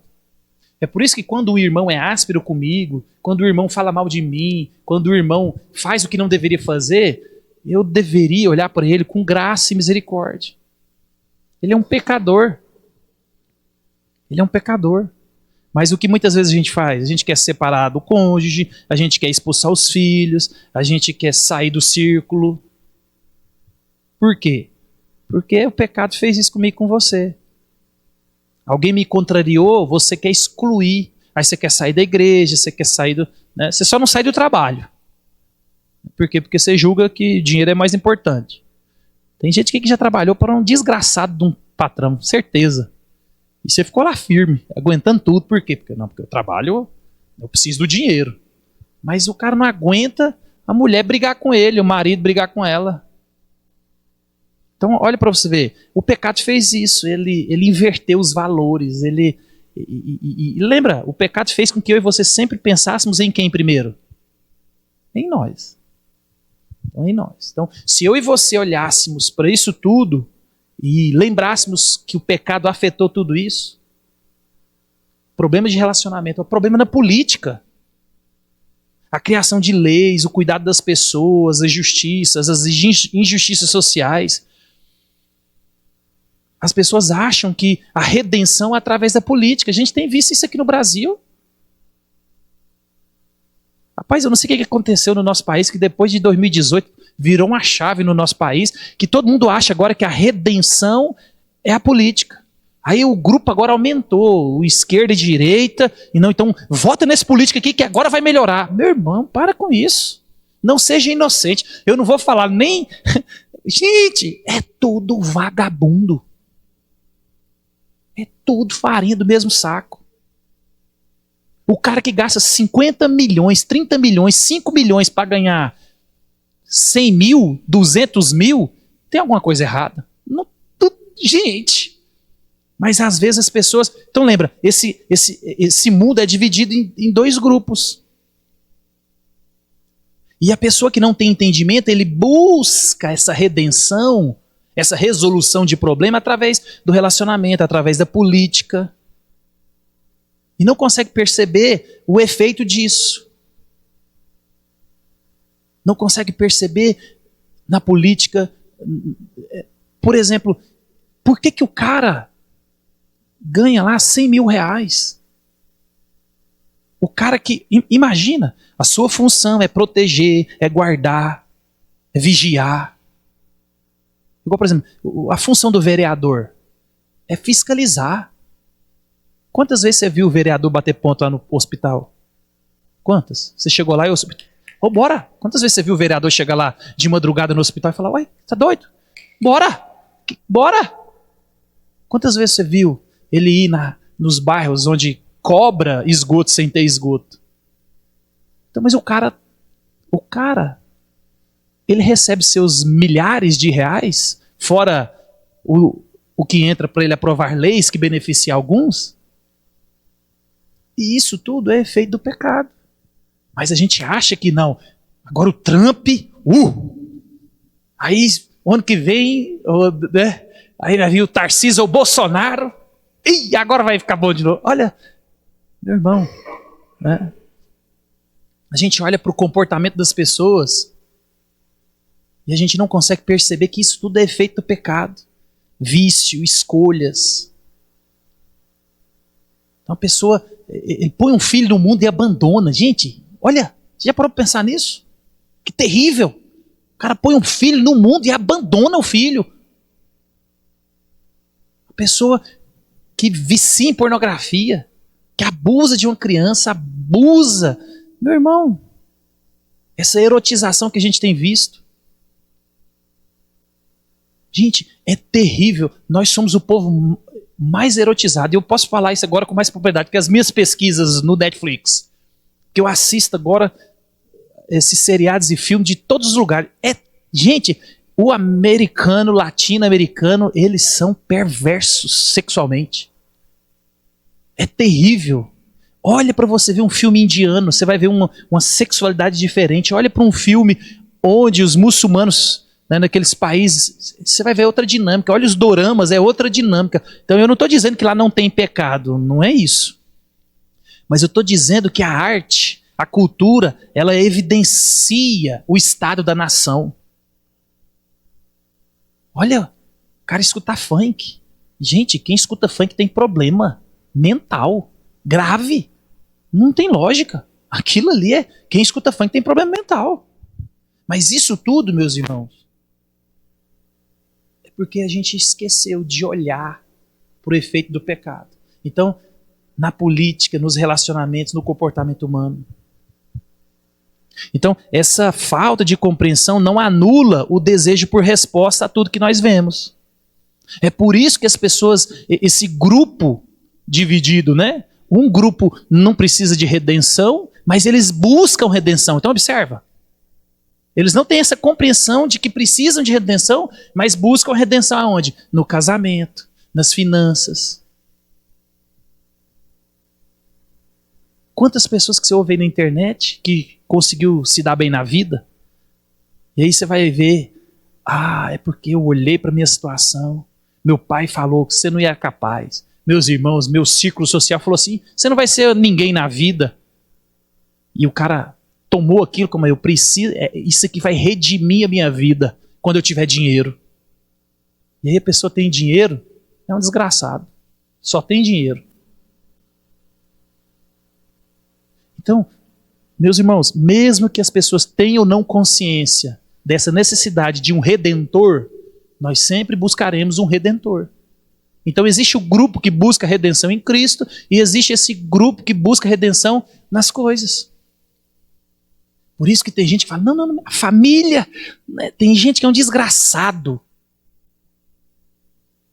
É por isso que quando o irmão é áspero comigo, quando o irmão fala mal de mim, quando o irmão faz o que não deveria fazer, eu deveria olhar para ele com graça e misericórdia. Ele é um pecador. Ele é um pecador. Mas o que muitas vezes a gente faz? A gente quer separar do cônjuge, a gente quer expulsar os filhos, a gente quer sair do círculo. Por quê? Porque o pecado fez isso comigo e com você. Alguém me contrariou, você quer excluir. Aí você quer sair da igreja, você quer sair do... Né? Você só não sai do trabalho. Por quê? Porque você julga que dinheiro é mais importante. Tem gente que já trabalhou para um desgraçado de um patrão, certeza. E você ficou lá firme, aguentando tudo. Por quê? Porque eu trabalho, eu preciso do dinheiro. Mas o cara não aguenta a mulher brigar com ele, o marido brigar com ela. Então, olha para você ver, o pecado fez isso, ele inverteu os valores, e lembra, o pecado fez com que eu e você sempre pensássemos em quem primeiro? Em nós. Então, em nós. Então, se eu e você olhássemos para isso tudo e lembrássemos que o pecado afetou tudo isso, problema de relacionamento, o problema na política, a criação de leis, o cuidado das pessoas, as justiças, as injustiças sociais. As pessoas acham que a redenção é através da política. A gente tem visto isso aqui no Brasil. Rapaz, eu não sei o que aconteceu no nosso país, que depois de 2018 virou uma chave no nosso país, que todo mundo acha agora que a redenção é a política. Aí o grupo agora aumentou, o esquerda e direita, e não, então vota nesse político aqui que agora vai melhorar. Meu irmão, para com isso. Não seja inocente. Eu não vou falar nem... Gente, é tudo vagabundo. É tudo farinha do mesmo saco. O cara que gasta 50 milhões, 30 milhões, 5 milhões para ganhar 100 mil, 200 mil, tem alguma coisa errada. Não, gente, mas às vezes as pessoas... Então lembra, esse mundo é dividido em 2 grupos. E a pessoa que não tem entendimento, ele busca essa redenção, essa resolução de problema através do relacionamento, através da política. E não consegue perceber o efeito disso. Não consegue perceber na política. Por exemplo, por que o cara ganha lá 100 mil reais? O cara que, imagina, a sua função é proteger, é guardar, é vigiar. Igual, por exemplo, a função do vereador é fiscalizar. Quantas vezes você viu o vereador bater ponto lá no hospital? Quantas? Você chegou lá e o hospital... Ô, bora! Quantas vezes você viu o vereador chegar lá de madrugada no hospital e falar, uai, tá doido? Bora! Bora! Quantas vezes você viu ele ir nos bairros onde cobra esgoto sem ter esgoto? Então, mas o cara, ele recebe seus milhares de reais, fora o que entra para ele aprovar leis que beneficiam alguns. E isso tudo é efeito do pecado. Mas a gente acha que não. Agora o Trump, aí ano que vem, né, Aí vai vir o Tarcísio ou o Bolsonaro. E agora vai ficar bom de novo. Olha, meu irmão, né? A gente olha para o comportamento das pessoas e a gente não consegue perceber que isso tudo é efeito do pecado. Vício, escolhas. Então a pessoa, ele põe um filho no mundo e abandona. Gente, olha, você já parou para pensar nisso? Que terrível. O cara põe um filho no mundo e abandona o filho. A pessoa que vicia em pornografia, que abusa de uma criança, abusa. Meu irmão, essa erotização que a gente tem visto. Gente, é terrível. Nós somos o povo mais erotizado. E eu posso falar isso agora com mais propriedade, porque as minhas pesquisas no Netflix, que eu assisto agora esses seriados e filmes de todos os lugares. Gente, o americano, latino-americano, eles são perversos sexualmente. É terrível. Olha para você ver um filme indiano, você vai ver uma sexualidade diferente. Olha para um filme onde os muçulmanos, né, naqueles países, você vai ver outra dinâmica. Olha os doramas, é outra dinâmica. Então eu não estou dizendo que lá não tem pecado, não é isso. Mas eu estou dizendo que a arte, a cultura, ela evidencia o estado da nação. Olha, o cara escutar funk. Gente, quem escuta funk tem problema mental, grave. Não tem lógica. Aquilo ali é... Quem escuta funk tem problema mental. Mas isso tudo, meus irmãos, é porque a gente esqueceu de olhar para o efeito do pecado. Então, na política, nos relacionamentos, no comportamento humano. Então, essa falta de compreensão não anula o desejo por resposta a tudo que nós vemos. É por isso que as pessoas, esse grupo dividido, né? Um grupo não precisa de redenção, mas eles buscam redenção. Então, observa. Eles não têm essa compreensão de que precisam de redenção, mas buscam a redenção aonde? No casamento, nas finanças. Quantas pessoas que você ouve aí na internet que conseguiu se dar bem na vida? E aí você vai ver, é porque eu olhei para a minha situação, meu pai falou que você não ia capaz, meus irmãos, meu círculo social falou assim, você não vai ser ninguém na vida. E o cara tomou aquilo como eu preciso, isso aqui vai redimir a minha vida quando eu tiver dinheiro. E aí a pessoa tem dinheiro, é um desgraçado, só tem dinheiro. Então, meus irmãos, mesmo que as pessoas tenham ou não consciência dessa necessidade de um redentor, nós sempre buscaremos um redentor. Então existe o grupo que busca redenção em Cristo e existe esse grupo que busca redenção nas coisas. Por isso que tem gente que fala, não, a família, né? Tem gente que é um desgraçado.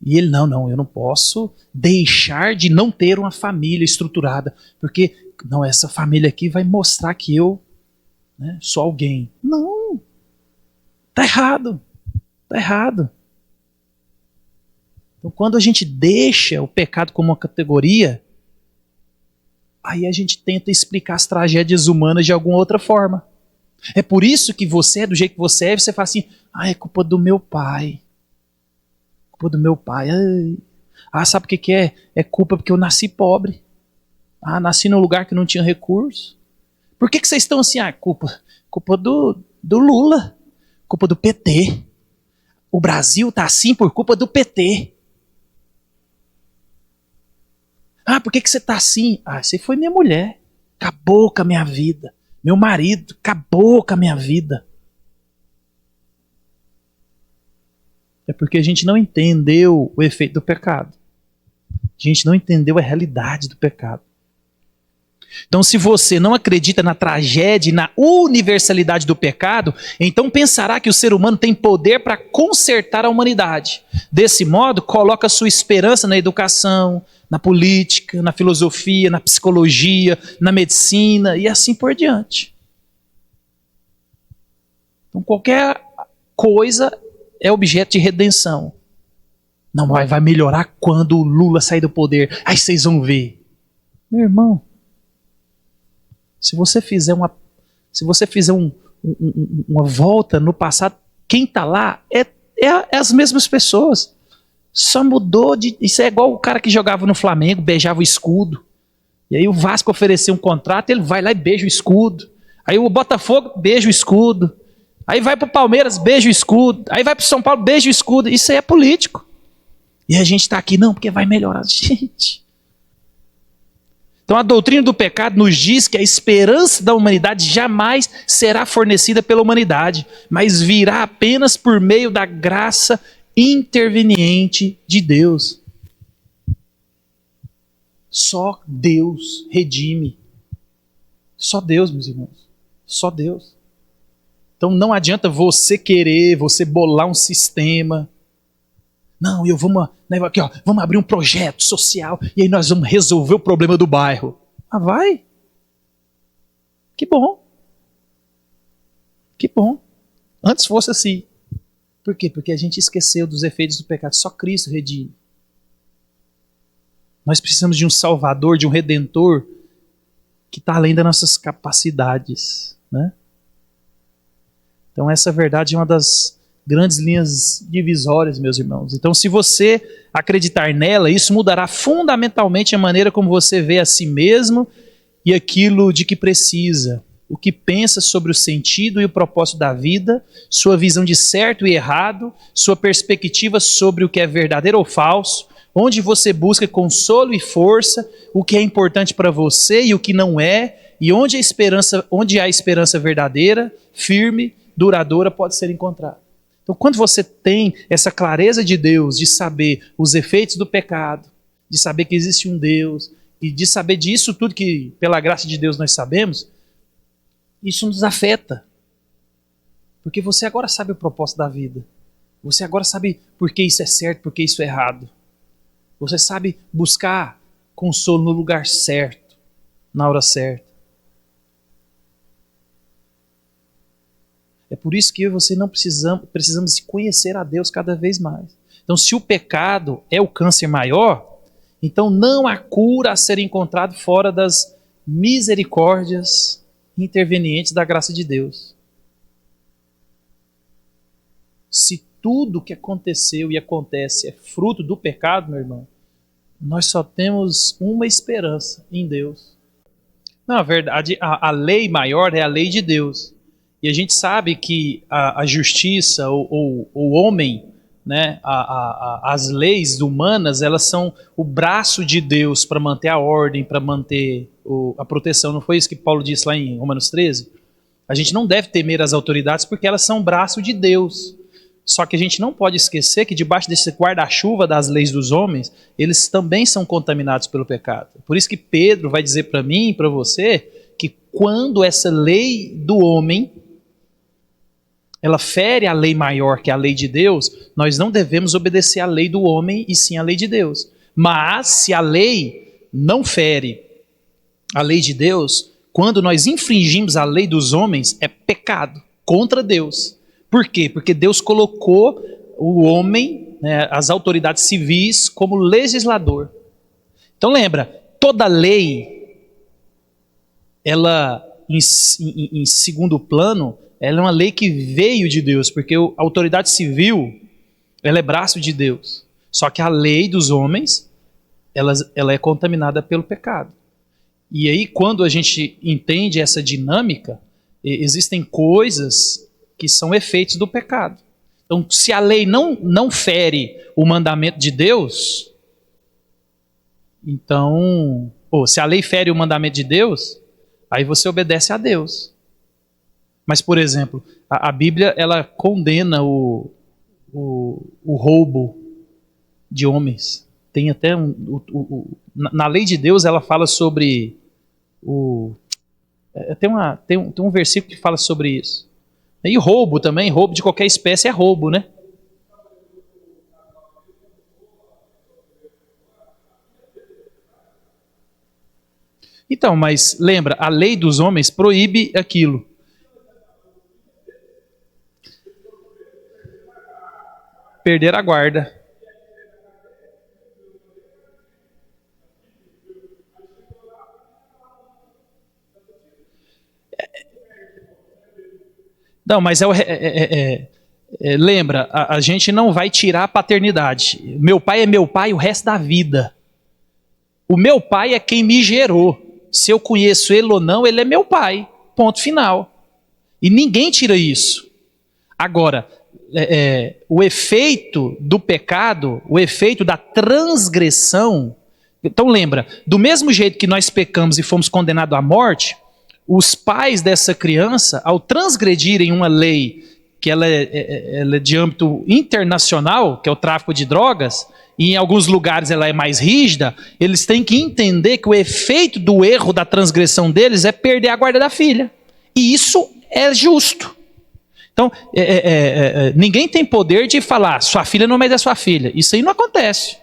E ele, não, eu não posso deixar de não ter uma família estruturada, porque não, essa família aqui vai mostrar que eu, né, sou alguém. Não, tá errado, tá errado. Então quando a gente deixa o pecado como uma categoria, aí a gente tenta explicar as tragédias humanas de alguma outra forma. É por isso que você é do jeito que você é, você fala assim, é culpa do meu pai. Culpa do meu pai. Sabe o que é? É culpa porque eu nasci pobre. Nasci num lugar que não tinha recurso. Por que vocês estão assim? Culpa do Lula. Culpa do PT. O Brasil está assim por culpa do PT. Por que você está assim? Você foi minha mulher. Acabou com a minha vida. Meu marido acabou com a minha vida. É porque a gente não entendeu o efeito do pecado. A gente não entendeu a realidade do pecado. Então, se você não acredita na tragédia e na universalidade do pecado, então pensará que o ser humano tem poder para consertar a humanidade. Desse modo, coloca sua esperança na educação, na política, na filosofia, na psicologia, na medicina e assim por diante. Então, qualquer coisa é objeto de redenção. Não vai melhorar quando o Lula sair do poder. Aí vocês vão ver. Meu irmão, se você fizer uma volta no passado, quem está lá é as mesmas pessoas. Só mudou de... Isso é igual o cara que jogava no Flamengo, beijava o escudo. E aí o Vasco ofereceu um contrato, ele vai lá e beija o escudo. Aí o Botafogo beija o escudo. Aí vai pro Palmeiras, beija o escudo. Aí vai pro São Paulo, beija o escudo. Isso aí é político. E a gente está aqui, não, porque vai melhorar. Gente. Então a doutrina do pecado nos diz que a esperança da humanidade jamais será fornecida pela humanidade, mas virá apenas por meio da graça interveniente de Deus. Só Deus redime. Só Deus, meus irmãos. Só Deus. Então não adianta você querer, você bolar um sistema. Não, vamos abrir um projeto social e aí nós vamos resolver o problema do bairro. Ah, vai? Que bom. Que bom. Antes fosse assim. Por quê? Porque a gente esqueceu dos efeitos do pecado. Só Cristo redime. Nós precisamos de um Salvador, de um Redentor que está além das nossas capacidades, né? Então essa verdade é uma das grandes linhas divisórias, meus irmãos. Então se você acreditar nela, isso mudará fundamentalmente a maneira como você vê a si mesmo e aquilo de que precisa, o que pensa sobre o sentido e o propósito da vida, sua visão de certo e errado, sua perspectiva sobre o que é verdadeiro ou falso, onde você busca consolo e força, o que é importante para você e o que não é, e onde há esperança verdadeira, firme, duradoura pode ser encontrada. Então, quando você tem essa clareza de Deus, de saber os efeitos do pecado, de saber que existe um Deus, e de saber disso tudo que, pela graça de Deus, nós sabemos, isso nos afeta. Porque você agora sabe o propósito da vida. Você agora sabe por que isso é certo, por que isso é errado. Você sabe buscar consolo no lugar certo, na hora certa. É por isso que eu e você não precisamos conhecer a Deus cada vez mais. Então, se o pecado é o câncer maior, então não há cura a ser encontrado fora das misericórdias intervenientes da graça de Deus. Se tudo que aconteceu e acontece é fruto do pecado, meu irmão, nós só temos uma esperança em Deus. Na verdade, a lei maior é a lei de Deus. E a gente sabe que a justiça, o homem, né, as leis humanas, elas são o braço de Deus para manter a ordem, para manter a proteção. Não foi isso que Paulo disse lá em Romanos 13? A gente não deve temer as autoridades porque elas são o braço de Deus. Só que a gente não pode esquecer que debaixo desse guarda-chuva das leis dos homens, eles também são contaminados pelo pecado. Por isso que Pedro vai dizer para mim e para você que quando essa lei do homem ela fere a lei maior, que é a lei de Deus, nós não devemos obedecer à lei do homem e sim à lei de Deus. Mas se a lei não fere a lei de Deus, quando nós infringimos a lei dos homens, é pecado contra Deus. Por quê? Porque Deus colocou o homem, né, as autoridades civis, como legislador. Então lembra, toda lei, ela em segundo plano, ela é uma lei que veio de Deus, porque a autoridade civil, ela é braço de Deus. Só que a lei dos homens, ela é contaminada pelo pecado. E aí, quando a gente entende essa dinâmica, existem coisas que são efeitos do pecado. Então, se a lei não fere o mandamento de Deus, então, se a lei fere o mandamento de Deus, aí você obedece a Deus. Mas, por exemplo, a Bíblia ela condena o roubo de homens. Tem até na lei de Deus ela fala sobre tem um versículo que fala sobre isso. E roubo também, roubo de qualquer espécie é roubo, né? Então, mas lembra, a lei dos homens proíbe aquilo. Perder a guarda. Não, mas Lembra, a gente não vai tirar a paternidade. Meu pai é meu pai o resto da vida. O meu pai é quem me gerou. Se eu conheço ele ou não, ele é meu pai. Ponto final. E ninguém tira isso. Agora, o efeito do pecado, o efeito da transgressão. Então lembra, do mesmo jeito que nós pecamos e fomos condenados à morte, os pais dessa criança, ao transgredirem uma lei que ela é de âmbito internacional, que é o tráfico de drogas, e em alguns lugares ela é mais rígida, eles têm que entender que o efeito do erro, da transgressão deles, é perder a guarda da filha. E isso é justo. Então, ninguém tem poder de falar, sua filha não é mais sua filha. Isso aí não acontece.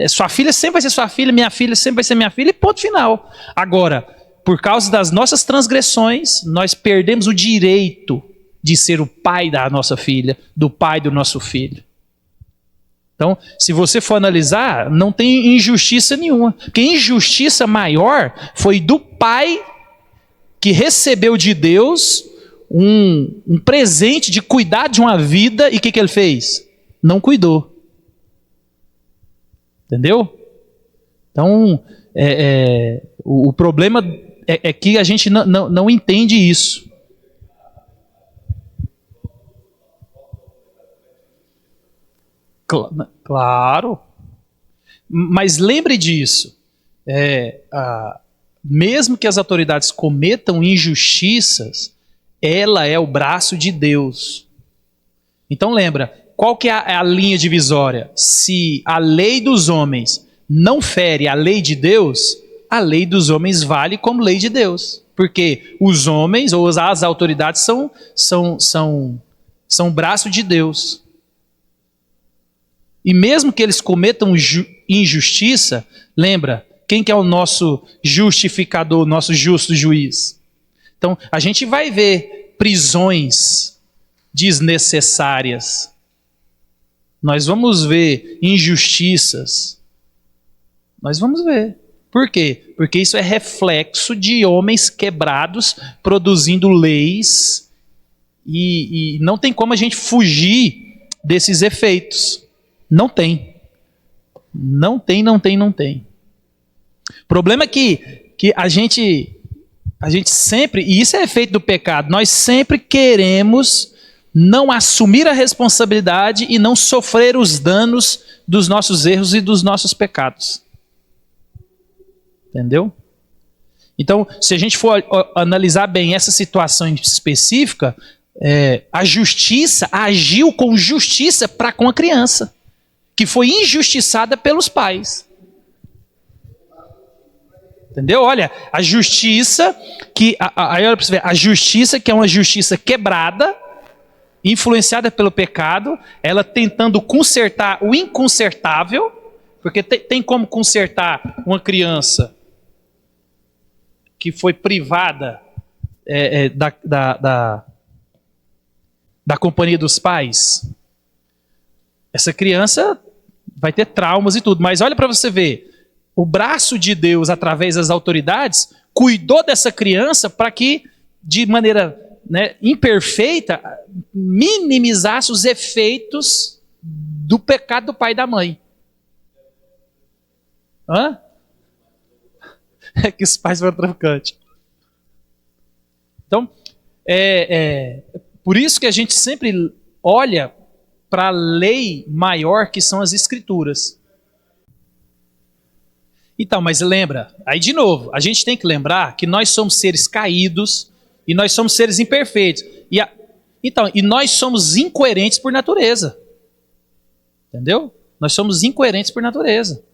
Sua filha sempre vai ser sua filha, minha filha sempre vai ser minha filha, e ponto final. Agora, por causa das nossas transgressões, nós perdemos o direito de ser o pai da nossa filha, do pai do nosso filho. Então, se você for analisar, não tem injustiça nenhuma. Porque injustiça maior foi do pai que recebeu de Deus um presente de cuidar de uma vida, e o que ele fez? Não cuidou. Entendeu? Então, o problema é que a gente não entende isso. Claro. Mas lembre disso. Mesmo que as autoridades cometam injustiças, ela é o braço de Deus. Então lembra, qual que é a linha divisória? Se a lei dos homens não fere a lei de Deus, a lei dos homens vale como lei de Deus. Porque os homens ou as autoridades são braço de Deus. E mesmo que eles cometam injustiça, lembra, quem que é o nosso justificador, o nosso justo juiz? Então, a gente vai ver prisões desnecessárias. Nós vamos ver injustiças. Nós vamos ver. Por quê? Porque isso é reflexo de homens quebrados, produzindo leis, e não tem como a gente fugir desses efeitos. Não tem. Não tem. O problema é que a gente sempre, e isso é efeito do pecado, nós sempre queremos não assumir a responsabilidade e não sofrer os danos dos nossos erros e dos nossos pecados. Entendeu? Então, se a gente for analisar bem essa situação específica, a justiça agiu com justiça para com a criança, que foi injustiçada pelos pais. Entendeu? Olha, a justiça que olha para você ver, a justiça que é uma justiça quebrada, influenciada pelo pecado, ela tentando consertar o inconsertável, porque tem como consertar uma criança que foi privada da companhia dos pais. Essa criança vai ter traumas e tudo, mas olha para você ver, o braço de Deus, através das autoridades, cuidou dessa criança para que, de maneira imperfeita, minimizasse os efeitos do pecado do pai e da mãe. Hã? É que os pais foram traficantes. Então, por isso que a gente sempre olha para a lei maior, que são as escrituras. Então, mas lembra, aí de novo, a gente tem que lembrar que nós somos seres caídos e nós somos seres imperfeitos. E nós somos incoerentes por natureza. Entendeu? Nós somos incoerentes por natureza.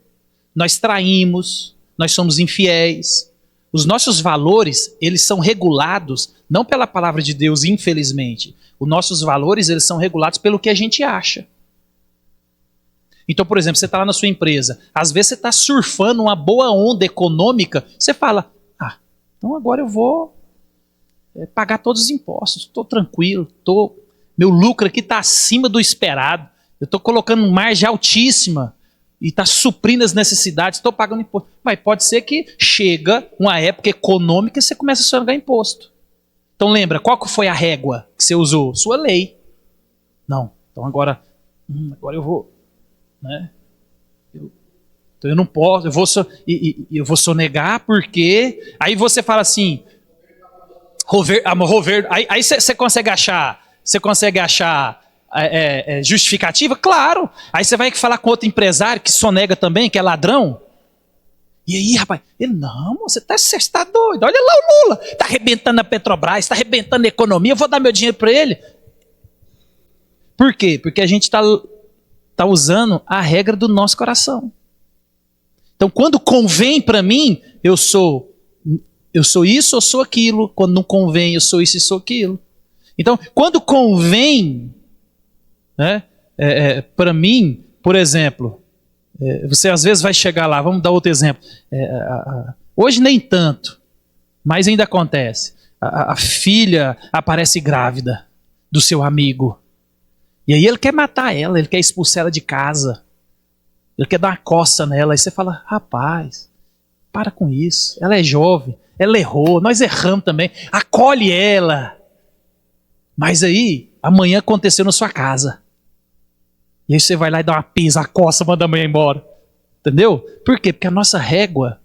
Nós traímos, nós somos infiéis. Os nossos valores, eles são regulados não pela palavra de Deus, infelizmente. Os nossos valores, eles são regulados pelo que a gente acha. Então, por exemplo, você está lá na sua empresa, às vezes você está surfando uma boa onda econômica, você fala, então agora eu vou pagar todos os impostos, estou tranquilo, meu lucro aqui está acima do esperado, eu estou colocando margem altíssima e está suprindo as necessidades, estou pagando imposto. Mas pode ser que chega uma época econômica e você começa a pagar imposto. Então lembra, qual que foi a régua que você usou? Sua lei. Não, então agora eu vou, né? Então eu não posso, eu vou sonegar porque... Aí você fala assim, aí você consegue achar justificativa? Claro. Aí você vai falar com outro empresário que sonega também, que é ladrão. E aí, rapaz, ele, não, você está doido. Olha lá o Lula, está arrebentando a Petrobras, está arrebentando a economia, eu vou dar meu dinheiro para ele. Por quê? Porque a gente está usando a regra do nosso coração. Então, quando convém para mim, eu sou isso, eu sou aquilo. Quando não convém, eu sou isso e sou aquilo. Então, quando convém, né, para mim, por exemplo, você às vezes vai chegar lá, vamos dar outro exemplo. Hoje nem tanto, mas ainda acontece. A filha aparece grávida do seu amigo. E aí ele quer matar ela, ele quer expulsar ela de casa. Ele quer dar uma coça nela. Aí você fala, rapaz, para com isso. Ela é jovem, ela errou, nós erramos também. Acolhe ela. Mas aí, amanhã aconteceu na sua casa. E aí você vai lá e dá uma pisa, a coça, manda a mãe embora. Entendeu? Por quê? Porque a nossa régua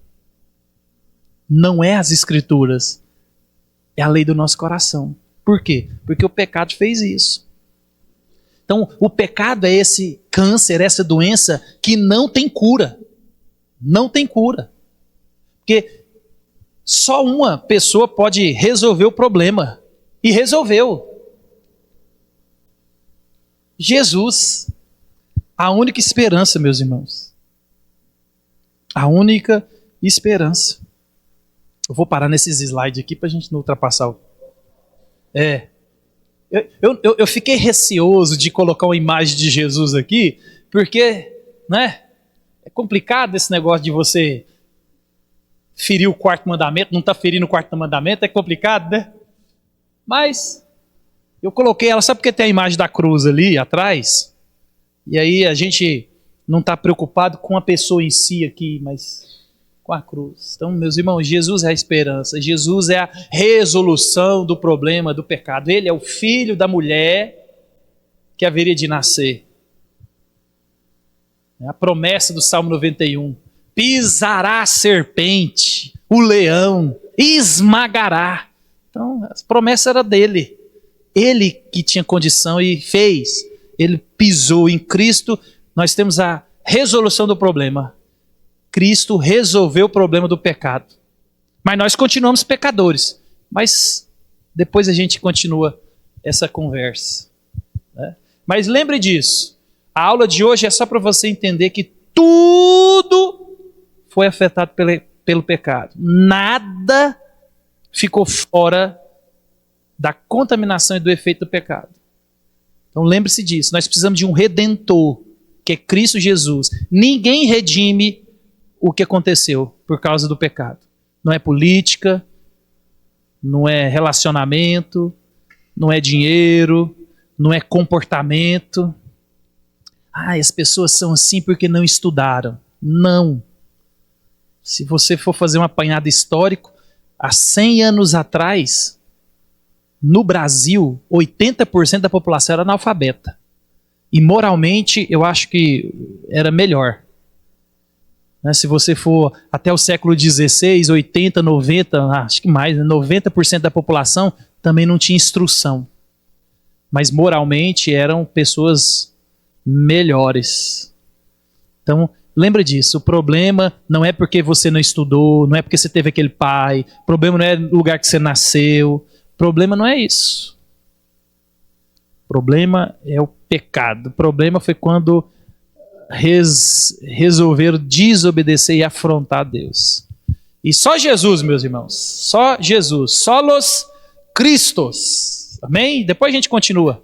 não é as escrituras. É a lei do nosso coração. Por quê? Porque o pecado fez isso. Então, o pecado é esse câncer, essa doença que não tem cura. Não tem cura. Porque só uma pessoa pode resolver o problema. E resolveu. Jesus. A única esperança, meus irmãos. A única esperança. Eu vou parar nesses slides aqui para a gente não ultrapassar o... Eu fiquei receoso de colocar uma imagem de Jesus aqui, porque, né, é complicado esse negócio de você ferir o quarto mandamento, não está ferindo o quarto mandamento, é complicado, né? Mas eu coloquei ela, sabe porque tem a imagem da cruz ali atrás? E aí a gente não está preocupado com a pessoa em si aqui, mas com a cruz. Então, meus irmãos, Jesus é a esperança, Jesus é a resolução do problema do pecado. Ele é o filho da mulher que haveria de nascer. É a promessa do Salmo 91. Pisará a serpente, o leão, esmagará. Então, a promessa era dele. Ele que tinha condição e fez. Ele pisou em Cristo. Nós temos a resolução do problema. Cristo resolveu o problema do pecado. Mas nós continuamos pecadores. Mas depois a gente continua essa conversa. Né? Mas lembre disso. A aula de hoje é só para você entender que tudo foi afetado pelo pecado. Nada ficou fora da contaminação e do efeito do pecado. Então lembre-se disso. Nós precisamos de um redentor, que é Cristo Jesus. Ninguém redime o que aconteceu por causa do pecado. Não é política, não é relacionamento, não é dinheiro, não é comportamento. As pessoas são assim porque não estudaram. Não. Se você for fazer um apanhado histórico, há 100 anos atrás, no Brasil, 80% da população era analfabeta. E moralmente, eu acho que era melhor. Se você for até o século XVI, 80, 90, acho que mais, 90% da população também não tinha instrução. Mas moralmente eram pessoas melhores. Então, lembra disso. O problema não é porque você não estudou, não é porque você teve aquele pai, o problema não é o lugar que você nasceu, o problema não é isso. O problema é o pecado. O problema foi quando resolveram desobedecer e afrontar Deus. E só Jesus, meus irmãos, só Jesus, solos Cristos. Amém? Depois a gente continua.